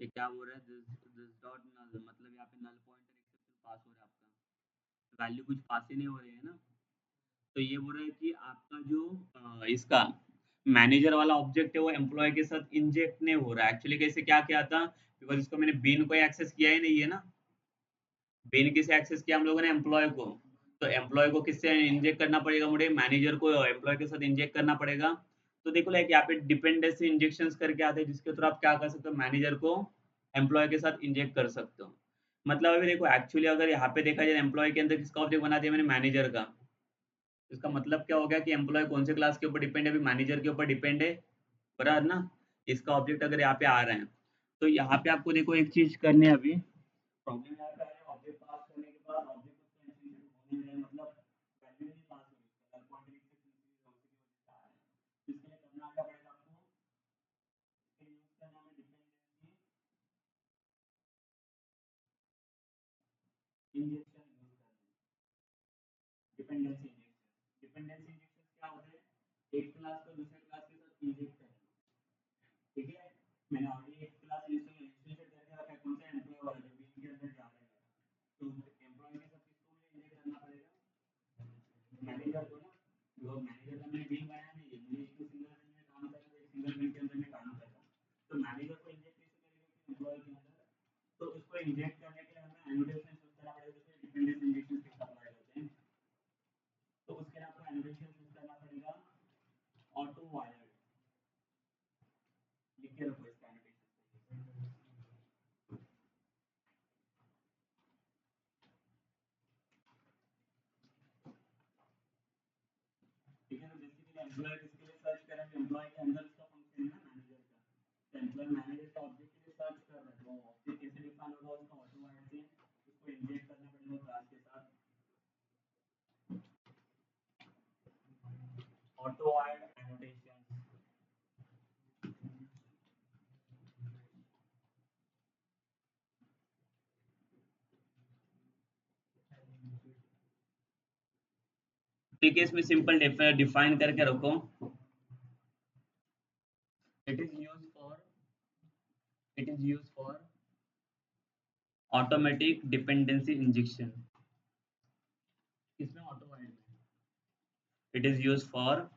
ये क्या बोल रहा है, दिस डॉट नल, मतलब यहाँ पे नल पॉइंटर एक्सेप्शन पास हो रहा है, आपका वैल्यू कुछ पास ही नहीं हो रही है ना। तो ये बोल रहा है कि आपका जो इसका मैनेजर वाला ऑब्जेक्ट है वो एम्प्लॉय के साथ इंजेक्ट नहीं हो रहा है। एक्चुअली कैसे क्या किया था, बिकॉज इसको मैंने बीन को एक्सेस किया ही नहीं है ना, बीन किसे एक्सेस किया हम लोगों ने, एम्प्लॉय को। तो एम्प्लॉय को किससे इंजेक्ट करना पड़ेगा मुझे, मैनेजर को एम्प्लॉय के साथ इंजेक्ट करना पड़ेगा। तो देखो लाइक यहाँ पे डिपेंडेंसी इंजेक्शंस करके आते हैं, जिसके थ्रू आप क्या कर सकते हो, मैनेजर को एम्प्लॉय के साथ इंजेक्ट कर सकते हो। मतलब अभी देखो एक्चुअली अगर यहाँ पे देखा जाए एम्प्लॉय के अंदर किसका ऑब्जेक्ट बना दिया मैंने, मैनेजर का। इसका मतलब क्या हो गया कि एम्प्लॉय कौन से क्लास के ऊपर डिपेंड है, अभी मैनेजर के ऊपर डिपेंड है, बराबर ना। इसका ऑब्जेक्ट अगर यहाँ पे आ रहे हैं, तो यहाँ पे आपको देखो एक चीज करनी है अभी, प्रॉब्लम यहाँ पे आ रहा है, ऑब्जेक्ट पास करने के बाद ऑब्जेक्ट उसका इंस्टीट्यूट होने रहे, मतलब वैल्यू नहीं पास हो रही, कलर पॉइंटर इंक्रीज होने की वजह से आ रहा है। तो इसके लिए करना क्या पड़ेगा आपको, इसके यूज करना है डिपेंडेंसी इंजेक्शन यूज करना है, डिपेंडेंसी इंजेक्शन। डिपेंडेंसी इंजेक्शन क्या होता है, एक क्लास को दूसरे क्लास के साथ इंजेक्ट करना, ठीक है। मैंने ऑलरेडी एक क्लास इंस्टीट्यूट करके रखा है, कौन सा एम्प्लॉय वाला जो बीन के अंदर जा रहा है, तो एम्प्लॉय के साथ किसको मुझे इंजेक्ट करना पड़ेगा, मैनेजर को ना। जो मैनेजर का मैंने बीन बनाया नहीं है, मुझे एक तो सिंगल बीन में काम करना है, एक सिंगल बीन के अंदर में काम कर रहा हूँ। तो मैनेजर को इंजेक्ट कैसे करेगा एम्प्लॉय के अंदर, तो उसको इंजेक्ट करने के लिए हमें एनोटेशन यूज करना पड़ेगा, जैसे डिपेंडेंसी इंजेक्शन के अप्लाई होते हैं। तो उसके लिए आपको एनोटेशन यूज करना पड़ेगा, ऑटो वायर्ड, लिख के रखो इसका एनोटेशन, ठीक है। तो बेसिकली एम्प्लॉय किसके लिए सर्च करेंगे, एम्प्लॉय के अंदर उसका फंक्शन है ना मैनेजर का, तो एम्प्लॉय मैनेजर का ऑब्जेक्ट के लिए सर्च कर रहा है, तो ऑब्जेक्ट कैसे डिफाइन होगा उसका, ऑटो वायर्ड से उसको इंजेक्ट करना पड़ेगा क्लास के साथ, ऑटो वायर्ड एनोटेशन। ठीक है, इसमें सिंपल डिफाइन करके रखो, it is use for, it is use for automatic dependency injection, किसमें, ऑटो वायर्ड में, it is use for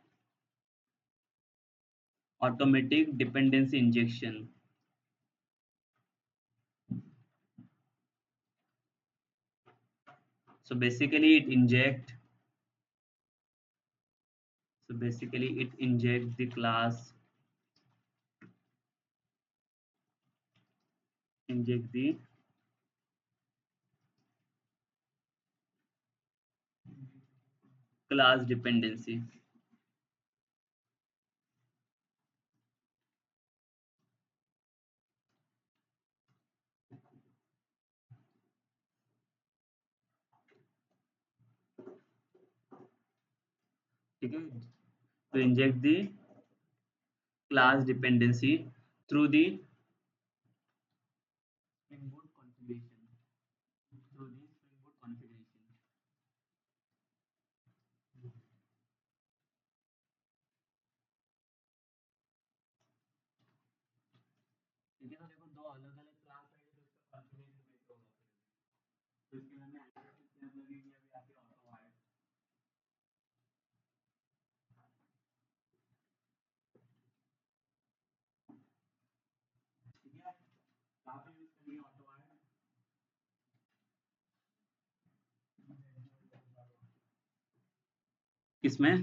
automatic dependency injection. So basically it inject the class class dependency. ठीक है, to inject the class dependency through the Spring Boot configuration, through the Spring Boot configuration। ठीक है, तो देखो दो अलग अलग क्लास है जो इसका कॉन्फ़िगरेशन मेक होगा। तो इसके लिए हमने एप्लीकेशन लगेगी अभी आपके ऑटो वाइड। ठीक है, कहाँ पे यूज करेंगे ऑटो वाइड? किसमें?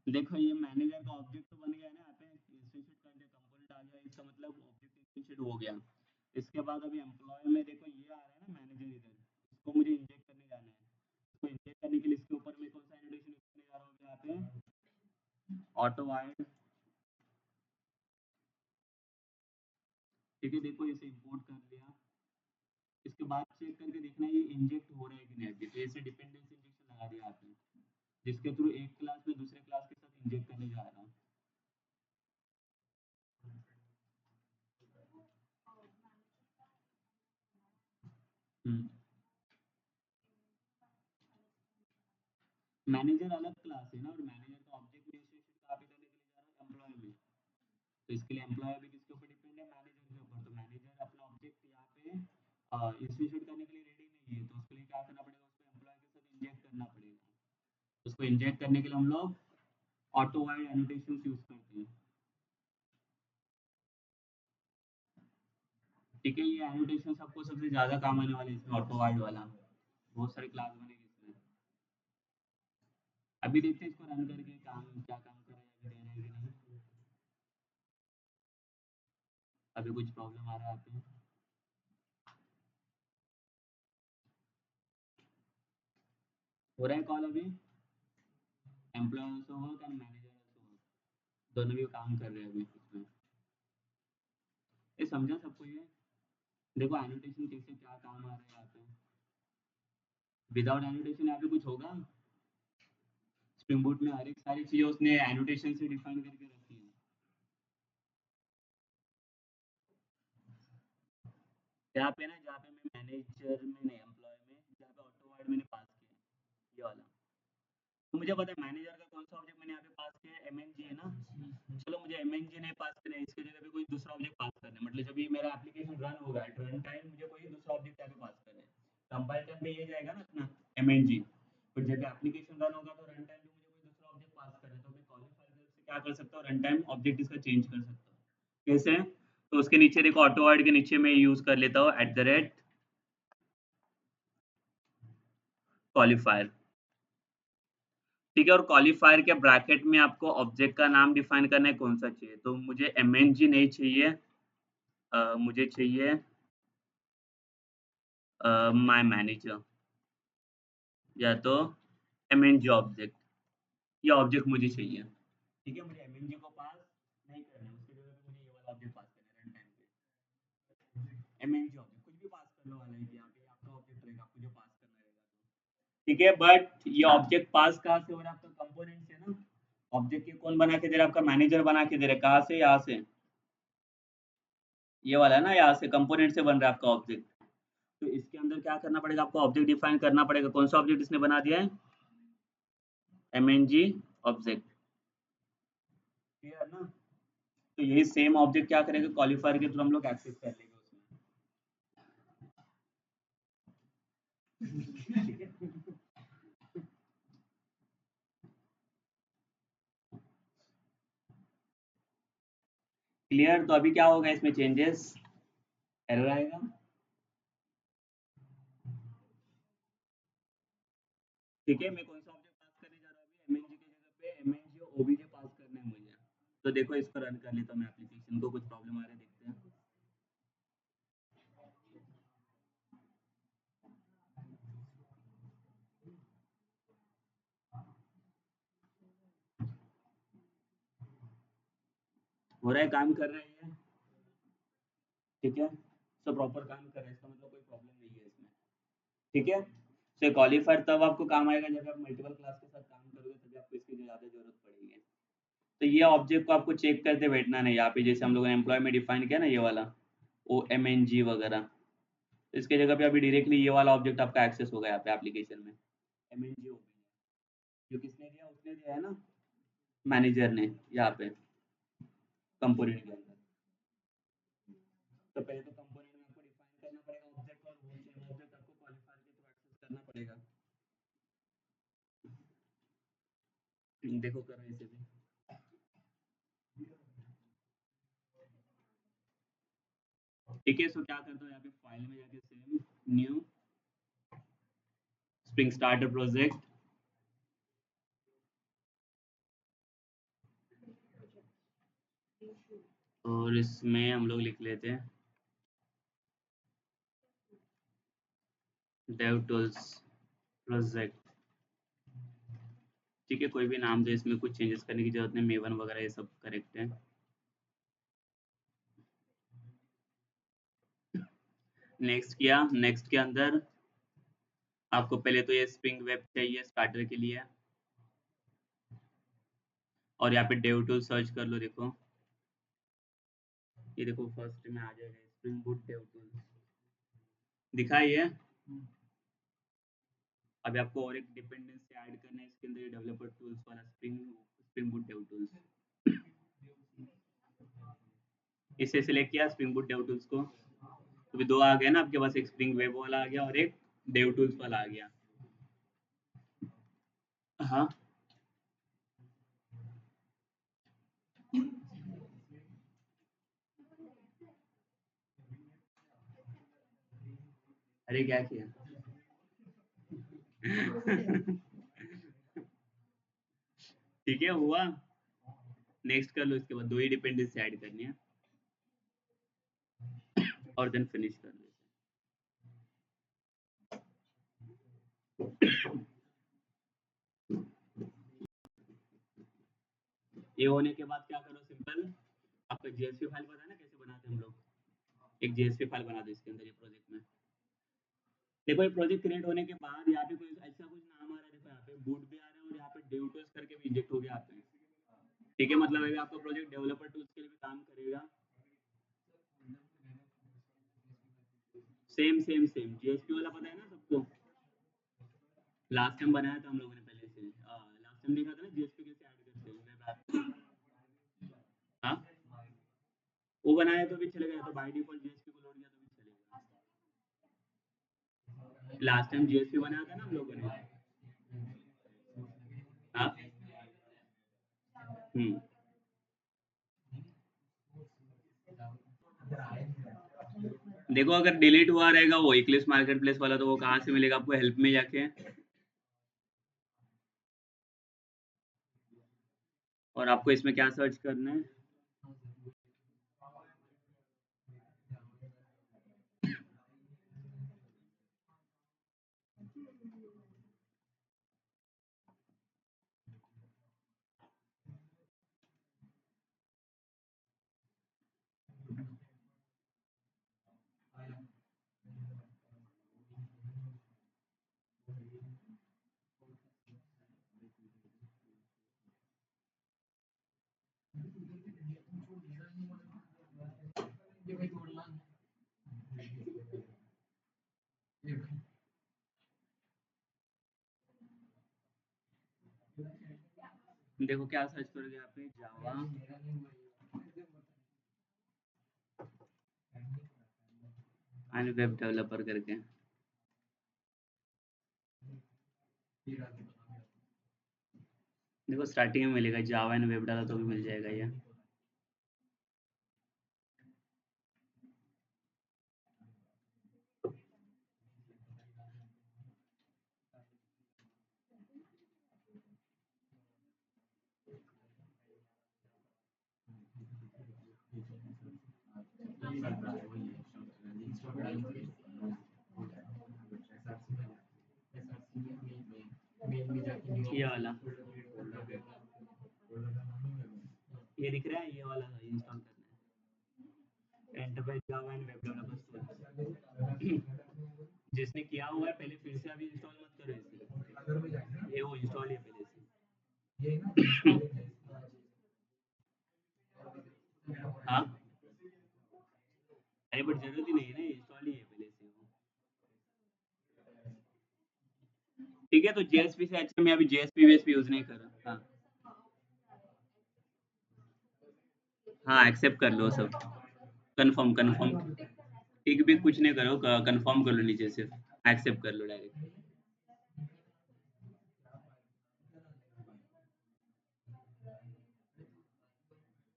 देखो ये मैनेजर का ऑब्जेक्ट तो बन गया ना, यहाँ पे इंस्टीट्यूट का कंपोनेंट आ गया, इसका मतलब ऑब्जेक्ट इंस्टीट्यूट हो गया। इसके बाद अभी एम्प्लॉय में देखो ये आ रहा है ना मैनेजर, इधर इसको मुझे इंजेक्ट करने जाना है। इसको इंजेक्ट करने के लिए इसके ऊपर मैं कौन सा एनोटेशन यूज करने जा रहा हूँ यहाँ पे? Auto wide. ठीक है, देखो इसे इंपोर्ट कर लिया। इसके बाद चेक करके देखना ये इंजेक्ट हो रहा है कि नहीं। अभी तो ऐसे डिपेंडेंसी इंजेक्शन लगा दिया आपने, जिसके थ्रू एक क्लास में दूसरे क्लास के साथ इंजेक्ट करने जा रहा हूँ। मैनेजर अलग क्लास है ना, और मैनेजर का ऑब्जेक्ट इंस्टीट्यूशन कहाँ पे करने के लिए जा रहा है? एम्प्लॉय में। तो इसके लिए एम्प्लॉय भी किसके ऊपर डिपेंड है? मैनेजर के ऊपर। तो मैनेजर अपना ऑब्जेक्ट यहाँ पे इंस्टीट्यूट करने के लिए रेडी नहीं है, तो उसके लिए क्या करना पड़ेगा? उसको एम्प्लॉय के साथ इंजेक्ट करना पड़ेगा। उसको इंजेक्ट करने के लिए हम लोग ऑटो वाइड एनोटेशन यूज करते हैं। ठीक है, ये एनोटेशन सबको सबसे ज्यादा काम आने वाले इसमें, ऑटो वाइड वाला। बहुत सारी क्लास बनेगी इसमें। अभी देखते हैं इसको रन करके काम क्या काम कर रहा है, अभी दे रहा है कि नहीं। अभी कुछ प्रॉब्लम आ रहा है यहाँ पे। हो रहा है कॉल अभी। Employ also work and manager also work, दोनों भी काम कर रहे हैं अभी इसमें। ये समझा सबको ये? देखो एनोटेशन कैसे क्या काम आ रहा है यहाँ पे। विदाउट एनोटेशन यहाँ पे कुछ होगा? स्प्रिंग बूट में हर एक सारी चीजें उसने एनोटेशन से डिफाइन करके रखी है। यहाँ पे ना, जहाँ पे मैं मैनेजर में नहीं, एम्प्लॉय में जहाँ पे ऑटो वाइड मैंने पास किया है ये वाला, तो मुझे पता है मैनेजर का कौन सा ऑब्जेक्ट मैंने यहाँ पे पास किया है, एमएनजी है ना। चलो मुझे एमएनजी नहीं पास करना है, इसकी जगह पे कोई दूसरा ऑब्जेक्ट पास करना है। मतलब जब ये मेरा एप्लीकेशन रन होगा एट रन टाइम, मुझे कोई दूसरा ऑब्जेक्ट यहाँ पे पास करना है। कंपाइल टाइम पे ये जाएगा ना अपना एमएनजी, पर जब एप्लीकेशन रन होगा तो रन टाइम पे मुझे कोई दूसरा ऑब्जेक्ट पास करना है, तो मैं क्वालिफायर से क्या कर सकता हूँ? रन टाइम ऑब्जेक्ट इसका चेंज कर सकता हूँ। कैसे? तो उसके नीचे देखो ऑटो वर्ड के नीचे मैं यूज कर लेता हूँ @qualifier। ठीक है, और क्वालिफायर के ब्रैकेट में आपको ऑब्जेक्ट का नाम डिफाइन करना है कौन सा चाहिए। तो मुझे एमएनजी नहीं चाहिए, मुझे चाहिए माय मैनेजर, या तो एमएनजी ऑब्जेक्ट। ये ऑब्जेक्ट मुझे चाहिए। ठीक है, मुझे एमएनजी को पास नहीं करना है, उसकी जगह पे मुझे ये वाला ऑब्जेक्ट पास करना है रन टाइम पे। एमएनजी ऑब्जेक्ट कुछ भी पास करने वाला है, यहाँ पे आपका ऑब्जेक्ट रहेगा, आपको जो पास करना रहेगा तो। ठीक है, बट ये ऑब्जेक्ट पास कहाँ से हो रहा है? आपका कंपोनेंट से ना। ऑब्जेक्ट ये कौन बना के दे रहा है? आपका मैनेजर बना के दे रहा है। कहाँ से? यहाँ से। ये वाला है ना, यहाँ से कंपोनेंट से बन रहा है आपका ऑब्जेक्ट। तो इसके अंदर क्या करना पड़ेगा? आपको ऑब्जेक्ट डिफाइन करना पड़ेगा। कौन सा ऑब्जेक्ट इसने बना दिया है? एमएनजी ऑब्जेक्ट। क्लियर ना? तो यही सेम ऑब्जेक्ट क्या करेगा? क्वालिफायर के थ्रू हम लोग एक्सेस कर लेंगे उसमें। क्लियर? तो अभी क्या होगा इसमें चेंजेस? एरर आएगा। ठीक है, मैं कौन सा ऑब्जेक्ट पास करने जा रहा हूँ अभी? एमएनजी की जगह पे एमएनजी और ओबीजे पास करना है मुझे। तो देखो इसको रन कर लेता हूँ मैं एप्लीकेशन को, कुछ प्रॉब्लम आ रहा है देखते हैं। हो रहा है, काम कर रहा है ये, ठीक है, तो प्रॉपर काम कर रहा है, इसका मतलब कोई प्रॉब्लम नहीं है इसमें, ठीक है। तो क्वालिफायर तब आपको काम आएगा जब आप मल्टीपल क्लास के साथ काम करोगे, तभी आपको इसकी ज़्यादा जरूरत पड़ेगी। तो ये ऑब्जेक्ट को आपको चेक करते बैठना नहीं, यहाँ पे जैसे हम लोगों ने एम्प्लॉय में डिफाइन किया ना ये वाला OMNG वगैरह, इसके जगह पे अभी डायरेक्टली ये वाला ऑब्जेक्ट आपका एक्सेस होगा यहाँ पे एप्लीकेशन में, MNG ओपन जो किसने दिया, उसने दिया है ना, मैनेजर ने, यहाँ पे कंपोनेंट के अंदर। तो पहले तो कंपोनेंट में आपको डिफाइन करना पड़ेगा ऑब्जेक्ट, और वो सेम ऑब्जेक्ट आपको क्वालिफायर के थ्रू एक्सेस करना पड़ेगा। देखो कर रहे हैं इसे भी, ठीक है। सो क्या करता हूँ यहाँ पे फाइल में जाके same new spring starter project, और इसमें हम लोग लिख लेते हैं डेव टूल्स प्रोजेक्ट, ठीक है। कोई भी नाम दे, इसमें कुछ चेंजेस करने की जरूरत नहीं, मेवन वगैरह ये सब करेक्ट है। नेक्स्ट किया, नेक्स्ट के अंदर आपको पहले तो ये स्प्रिंग वेब चाहिए स्टार्टर के लिए, और यहाँ पे डेव टूल सर्च कर लो, देखो ये देखो फर्स्ट में आ जाएगा स्प्रिंग बूट डेव टूल, दिखा ये। अभी आपको और एक डिपेंडेंसी ऐड करना है इसके अंदर, डेवलपर टूल्स वाला स्प्रिंग बूट डेव टूल्स, इसे सिलेक्ट किया स्प्रिंग बूट डेव टूल्स को, तो भी दो आ गए ना आपके पास, एक स्प्रिंग वेब वाला आ गया और एक डेव टूल्स वाला आ गया। हाँ, अरे क्या किया ठीक है, हुआ। नेक्स्ट कर लो, इसके बाद दो ही डिपेंडेंसी ऐड करनी है, और देन फिनिश कर लो। ये होने के बाद क्या करो, सिंपल आपका जेएसपी फाइल पता है ना कैसे बनाते हैं हम लोग, एक जेएसपी फाइल बना दो इसके अंदर, ये प्रोजेक्ट में। देखो ये प्रोजेक्ट क्रिएट होने के बाद यहाँ पे कोई ऐसा कुछ नाम आ रहा है, देखो यहाँ पे बूट भी आ रहा है, और यहाँ पे डेव टूल्स करके भी इंजेक्ट हो गया यहाँ पे, ठीक है। मतलब अभी आपका प्रोजेक्ट डेवलपर टूल्स के लिए भी काम करेगा, सेम सेम सेम जेएसपी वाला पता है ना सबको, लास्ट टाइम बनाया था हम लोगों ने पहले से, लास्ट टाइम देखा था ना जेएसपी कैसे ऐड करते हैं वेब ऐप। हाँ, वो बनाया तो भी चलेगा, तो बाय डिफॉल्ट जेएसपी को लोड किया तो भी चलेगा। लास्ट टाइम जेएसपी बनाया था ना हम लोगों ने। हाँ, हम्म, देखो अगर डिलीट हुआ रहेगा वो इक्लिप्स मार्केट प्लेस वाला, तो वो कहाँ से मिलेगा आपको, हेल्प में जाके, और आपको इसमें क्या सर्च करना है, देखो क्या सर्च करोगे यहाँ पे, जावा एंड वेब डेवलपर करके, देखो स्टार्टिंग में मिलेगा, जावा एंड वेब डाला तो भी मिल जाएगा ये। ये वाला, ये दिख रहा है है, ये वाला इंस्टॉल करना है, enterprise Java and web developers tool. जिसने किया हुआ है पहले फिर से अभी इंस्टॉल मत करो इसे, ये वो इंस्टॉल है पहले से। हाँ, अरे बट जरूरी नहीं है ना, इंस्टॉल ही है पहले से वो। ठीक है, तो जेएसपी से अच्छा मैं अभी जेएसपी वेएसपी यूज नहीं कर रहा। हाँ हाँ, एक्सेप्ट कर लो सब, कंफर्म कंफर्म, ठीक भी कुछ नहीं करो, कंफर्म कर लो नीचे से, एक्सेप्ट कर लो डायरेक्ट।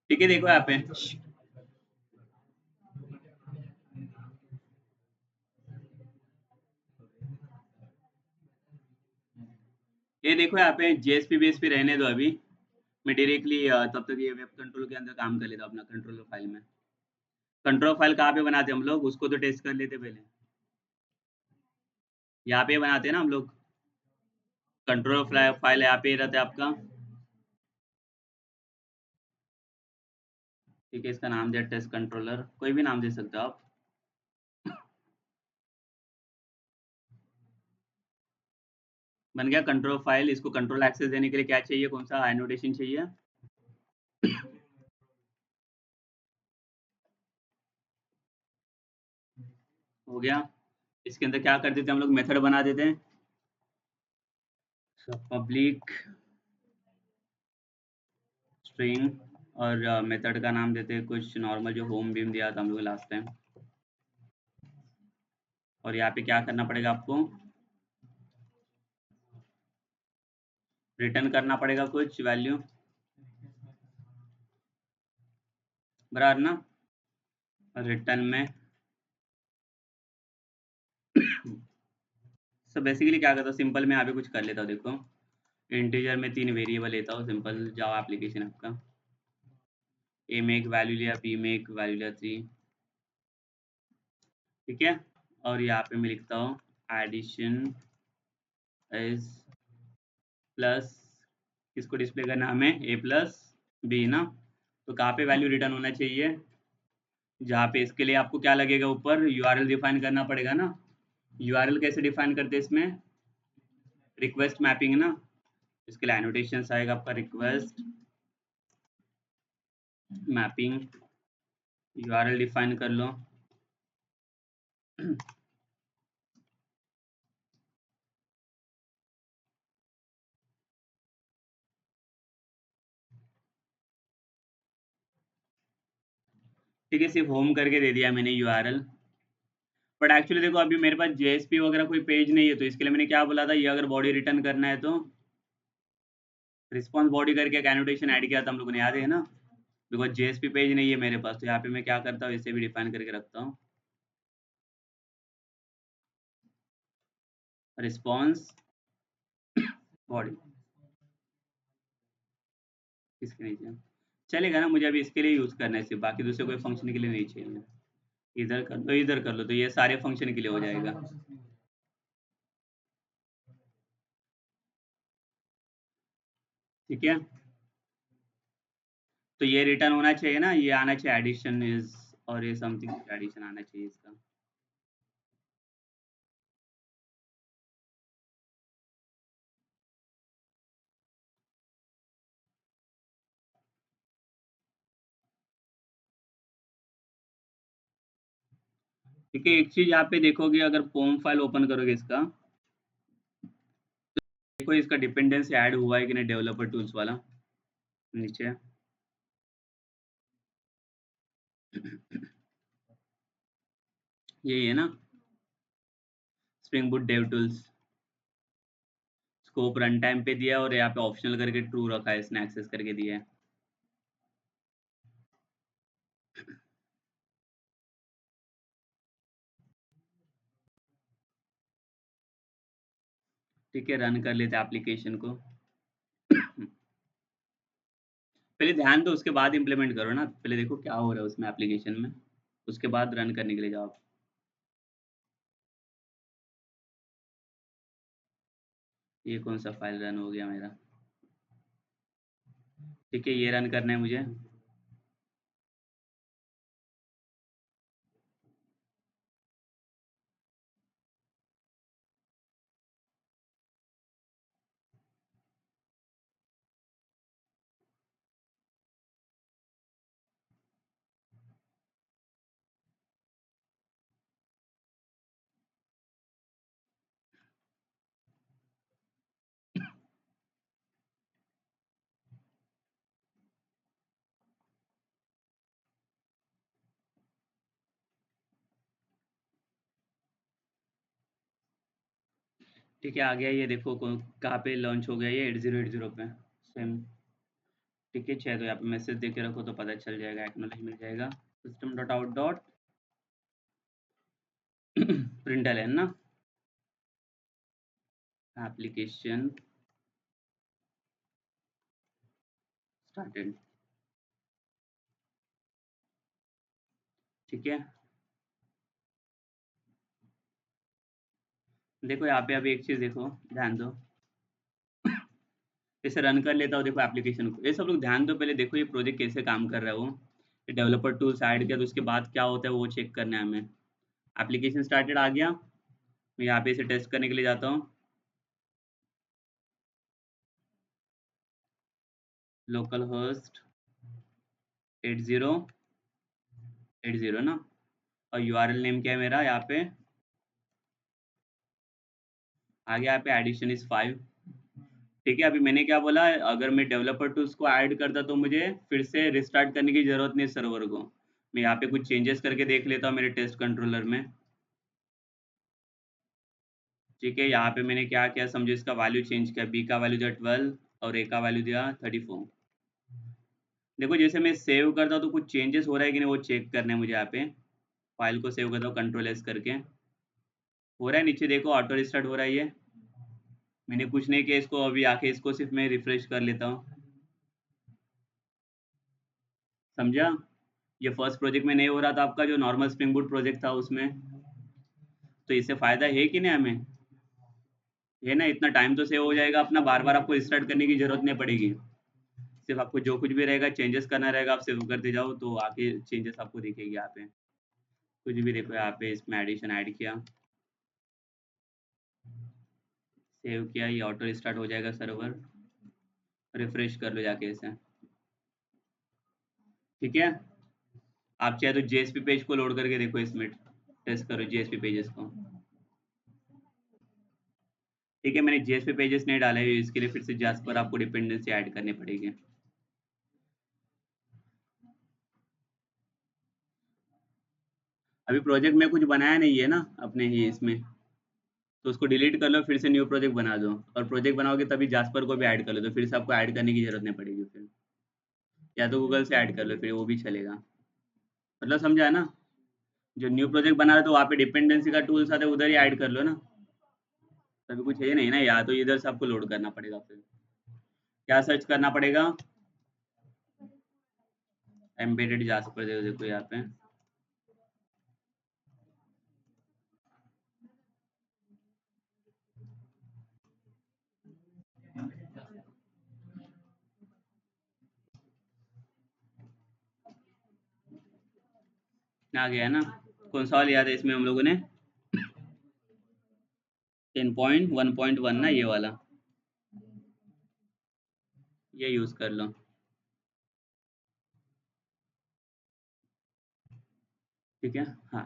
ठीक है, देखो यहाँ पे, ये देखो यहाँ पे जेएसपी बेएसपी रहने दो अभी, मैं डायरेक्टली तब तक ये वेब कंट्रोल के अंदर काम कर लेता हूँ अपना कंट्रोलर फाइल में। कंट्रोल फाइल कहाँ पे बनाते हैं हम लोग, उसको तो टेस्ट कर लेते पहले, यहाँ पे बनाते हैं ना हम लोग, कंट्रोल फाइल यहाँ पे रहता है आपका। ठीक है, इसका नाम दिया टेस्ट कंट्रोलर, कोई भी नाम दे सकते हो आप। बन गया कंट्रोल फाइल, इसको कंट्रोल एक्सेस देने के लिए क्या चाहिए, कौन सा एनोटेशन चाहिए। हो गया, इसके अंदर क्या कर देते हैं हम लोग, मेथड बना देते हैं, पब्लिक स्ट्रिंग, और मेथड का नाम देते हैं कुछ नॉर्मल जो होम बीम दिया था हम लोग लास्ट टाइम। और यहाँ पे क्या करना पड़ेगा आपको, रिटर्न करना पड़ेगा कुछ वैल्यू, बराबर ना। रिटर्न में सो बेसिकली क्या करता हूँ, सिंपल में यहाँ पे कुछ कर लेता हूँ, देखो इंटीजर में 3 वेरिएबल लेता हूँ, सिंपल जावा एप्लीकेशन आपका, ए में एक वैल्यू लिया, बी में एक वैल्यू लिया 3, ठीक है। और यहाँ पे मैं लिखता हूँ एडिशन इज प्लस, किसको डिस्प्ले करना हमें, ए प्लस बी ना। तो कहाँ पे वैल्यू रिटर्न होना चाहिए, जहाँ पे, इसके लिए आपको क्या लगेगा, ऊपर यूआरएल डिफाइन करना पड़ेगा ना। यूआरएल कैसे डिफाइन करते हैं इसमें, रिक्वेस्ट मैपिंग ना, इसके लिए एनोटेशन आएगा आपका, रिक्वेस्ट मैपिंग, यूआरएल डिफाइन कर लो। ठीक है, सिर्फ होम करके दे दिया मैंने यूआरएल, बट एक्चुअली देखो अभी मेरे पास जेएसपी वगैरह कोई पेज नहीं है, तो इसके लिए मैंने क्या बोला था, ये अगर बॉडी रिटर्न करना है तो रिस्पॉन्स बॉडी करके एक एनोटेशन ऐड किया था हम लोगों ने, याद है ना। बिकॉज जेएसपी पेज नहीं है मेरे पास, तो यहाँ पे मैं क्या करता हूँ, इसे भी डिफाइन करके रखता हूँ, रिस्पॉन्स बॉडी, इसके नीचे चलेगा ना, मुझे अभी इसके लिए यूज करना है सिर्फ, बाकी दूसरे कोई फंक्शन के लिए नहीं चाहिए। इधर कर लो, इधर कर लो, तो ये सारे फंक्शन के लिए हो जाएगा। ठीक है, तो ये रिटर्न होना चाहिए ना, ये आना चाहिए एडिशन इज, और ये समथिंग एडिशन आना चाहिए इसका। ठीक है, एक चीज यहाँ पे देखोगे, अगर पॉम फाइल ओपन करोगे इसका, देखो इसका डिपेंडेंसी ऐड हुआ है कि नहीं, डेवलपर टूल्स वाला नीचे, यही है ना, spring boot dev tools, scope run time पे दिया, और यहाँ पे ऑप्शनल करके ट्रू रखा है, इसने एक्सेस करके दिया है। ठीक है, रन कर लेते हैं एप्लीकेशन को। पहले ध्यान दो, उसके बाद इम्प्लीमेंट करो ना, पहले देखो क्या हो रहा है उसमें एप्लीकेशन में, उसके बाद रन करने के लिए जाओ। ये कौन सा फाइल रन हो गया मेरा, ठीक है, ये रन करना है मुझे। ठीक है, आ गया ये देखो कहाँ पे लॉन्च हो गया ये 8080 पे सेम। ठीक है, चाहे तो यहाँ पे मैसेज दे के रखो तो पता चल जाएगा, एक्नॉलेज मिल जाएगा। सिस्टम डॉट आउट डॉट प्रिंटल है ना, एप्लीकेशन स्टार्टेड। ठीक है, देखो यहाँ पे अभी एक चीज़ देखो, ध्यान दो, इसे रन कर लेता हूँ, देखो एप्लीकेशन को। ये सब लोग ध्यान दो, पहले देखो ये प्रोजेक्ट कैसे काम कर रहा है वो। डेवलपर टूल्स ऐड किया तो उसके बाद क्या होता है वो चेक करना है हमें। एप्लीकेशन स्टार्टेड आ गया, मैं यहाँ पे इसे टेस्ट करने के लिए जाता हूँ। लोकल होस्ट 8080 ना, और यूआरएल नेम क्या है मेरा यहाँ पे आ गया, यहाँ पे एडिशन इज 5। ठीक है, अभी मैंने क्या बोला, अगर मैं डेवलपर टूल्स को ऐड करता तो मुझे फिर से रिस्टार्ट करने की जरूरत नहीं सर्वर को। मैं यहाँ पे कुछ चेंजेस करके देख लेता हूँ मेरे टेस्ट कंट्रोलर में। ठीक है, यहाँ पे मैंने क्या किया समझो, इसका वैल्यू चेंज किया, बी का वैल्यू दिया 12 और ए का वैल्यू दिया 34। देखो जैसे मैं सेव करता हूँ तो कुछ चेंजेस हो रहा है कि नहीं वो चेक करना है मुझे। यहाँ पे फाइल को सेव करता हूँ कंट्रोल एस करके, हो रहा है नीचे देखो ऑटो रिस्टार्ट हो रहा है ये। मैंने कुछ नहीं किया इसको, अभी आके इसको सिर्फ मैं रिफ्रेश कर लेता हूँ। समझा, ये फर्स्ट प्रोजेक्ट में नहीं हो रहा था आपका, जो नॉर्मल स्प्रिंग बूट प्रोजेक्ट था उसमें। तो इससे फायदा है कि नहीं हमें, है ना, इतना टाइम तो सेव हो जाएगा अपना, बार बार आपको स्टार्ट करने की जरूरत नहीं पड़ेगी। सिर्फ आपको जो कुछ भी रहेगा चेंजेस करना रहेगा, आप सेव करते जाओ तो आके चेंजेस आपको दिखेगी यहाँ पे। कुछ भी देखो यहाँ पे इसमें एडिशन ऐड किया, सेव किया, ये ऑटो स्टार्ट हो जाएगा सर्वर। रिफ्रेश कर लो जाके इसे। ठीक है, आप चाहे तो जेएसपी पेज को लोड करके देखो, इसमें टेस्ट करो जेएसपी पेजेस को। ठीक है, मैंने जेएसपी पेजेस नहीं डाले, इसके लिए फिर से जास्पर आपको डिपेंडेंसी ऐड करनी पड़ेगी। अभी प्रोजेक्ट में कुछ बनाया नहीं है ना अपने ही इसमें, तो उसको डिलीट कर लो, फिर से न्यू प्रोजेक्ट बना दो, और प्रोजेक्ट बनाओगे तभी जास्पर को भी ऐड कर लो, तो फिर से आपको ऐड करने की जरूरत नहीं पड़ेगी फिर। या तो गूगल से ऐड कर लो, फिर वो भी चलेगा। मतलब समझा है ना, जो न्यू प्रोजेक्ट बना रहे तो वहाँ पे डिपेंडेंसी का टूल्स आता है, उधर ही ऐड कर लो ना। तभी कुछ है नहीं ना, या तो इधर से आपको लोड करना पड़ेगा। फिर क्या सर्च करना पड़ेगा, एम्बेडेड जास्पर देखो यहाँ पे। आ गया ना, कौन सा वाला याद है इसमें हम लोगों ने, 10.1.1 ना, ये वाला, ये यूज कर लो। ठीक है, हाँ।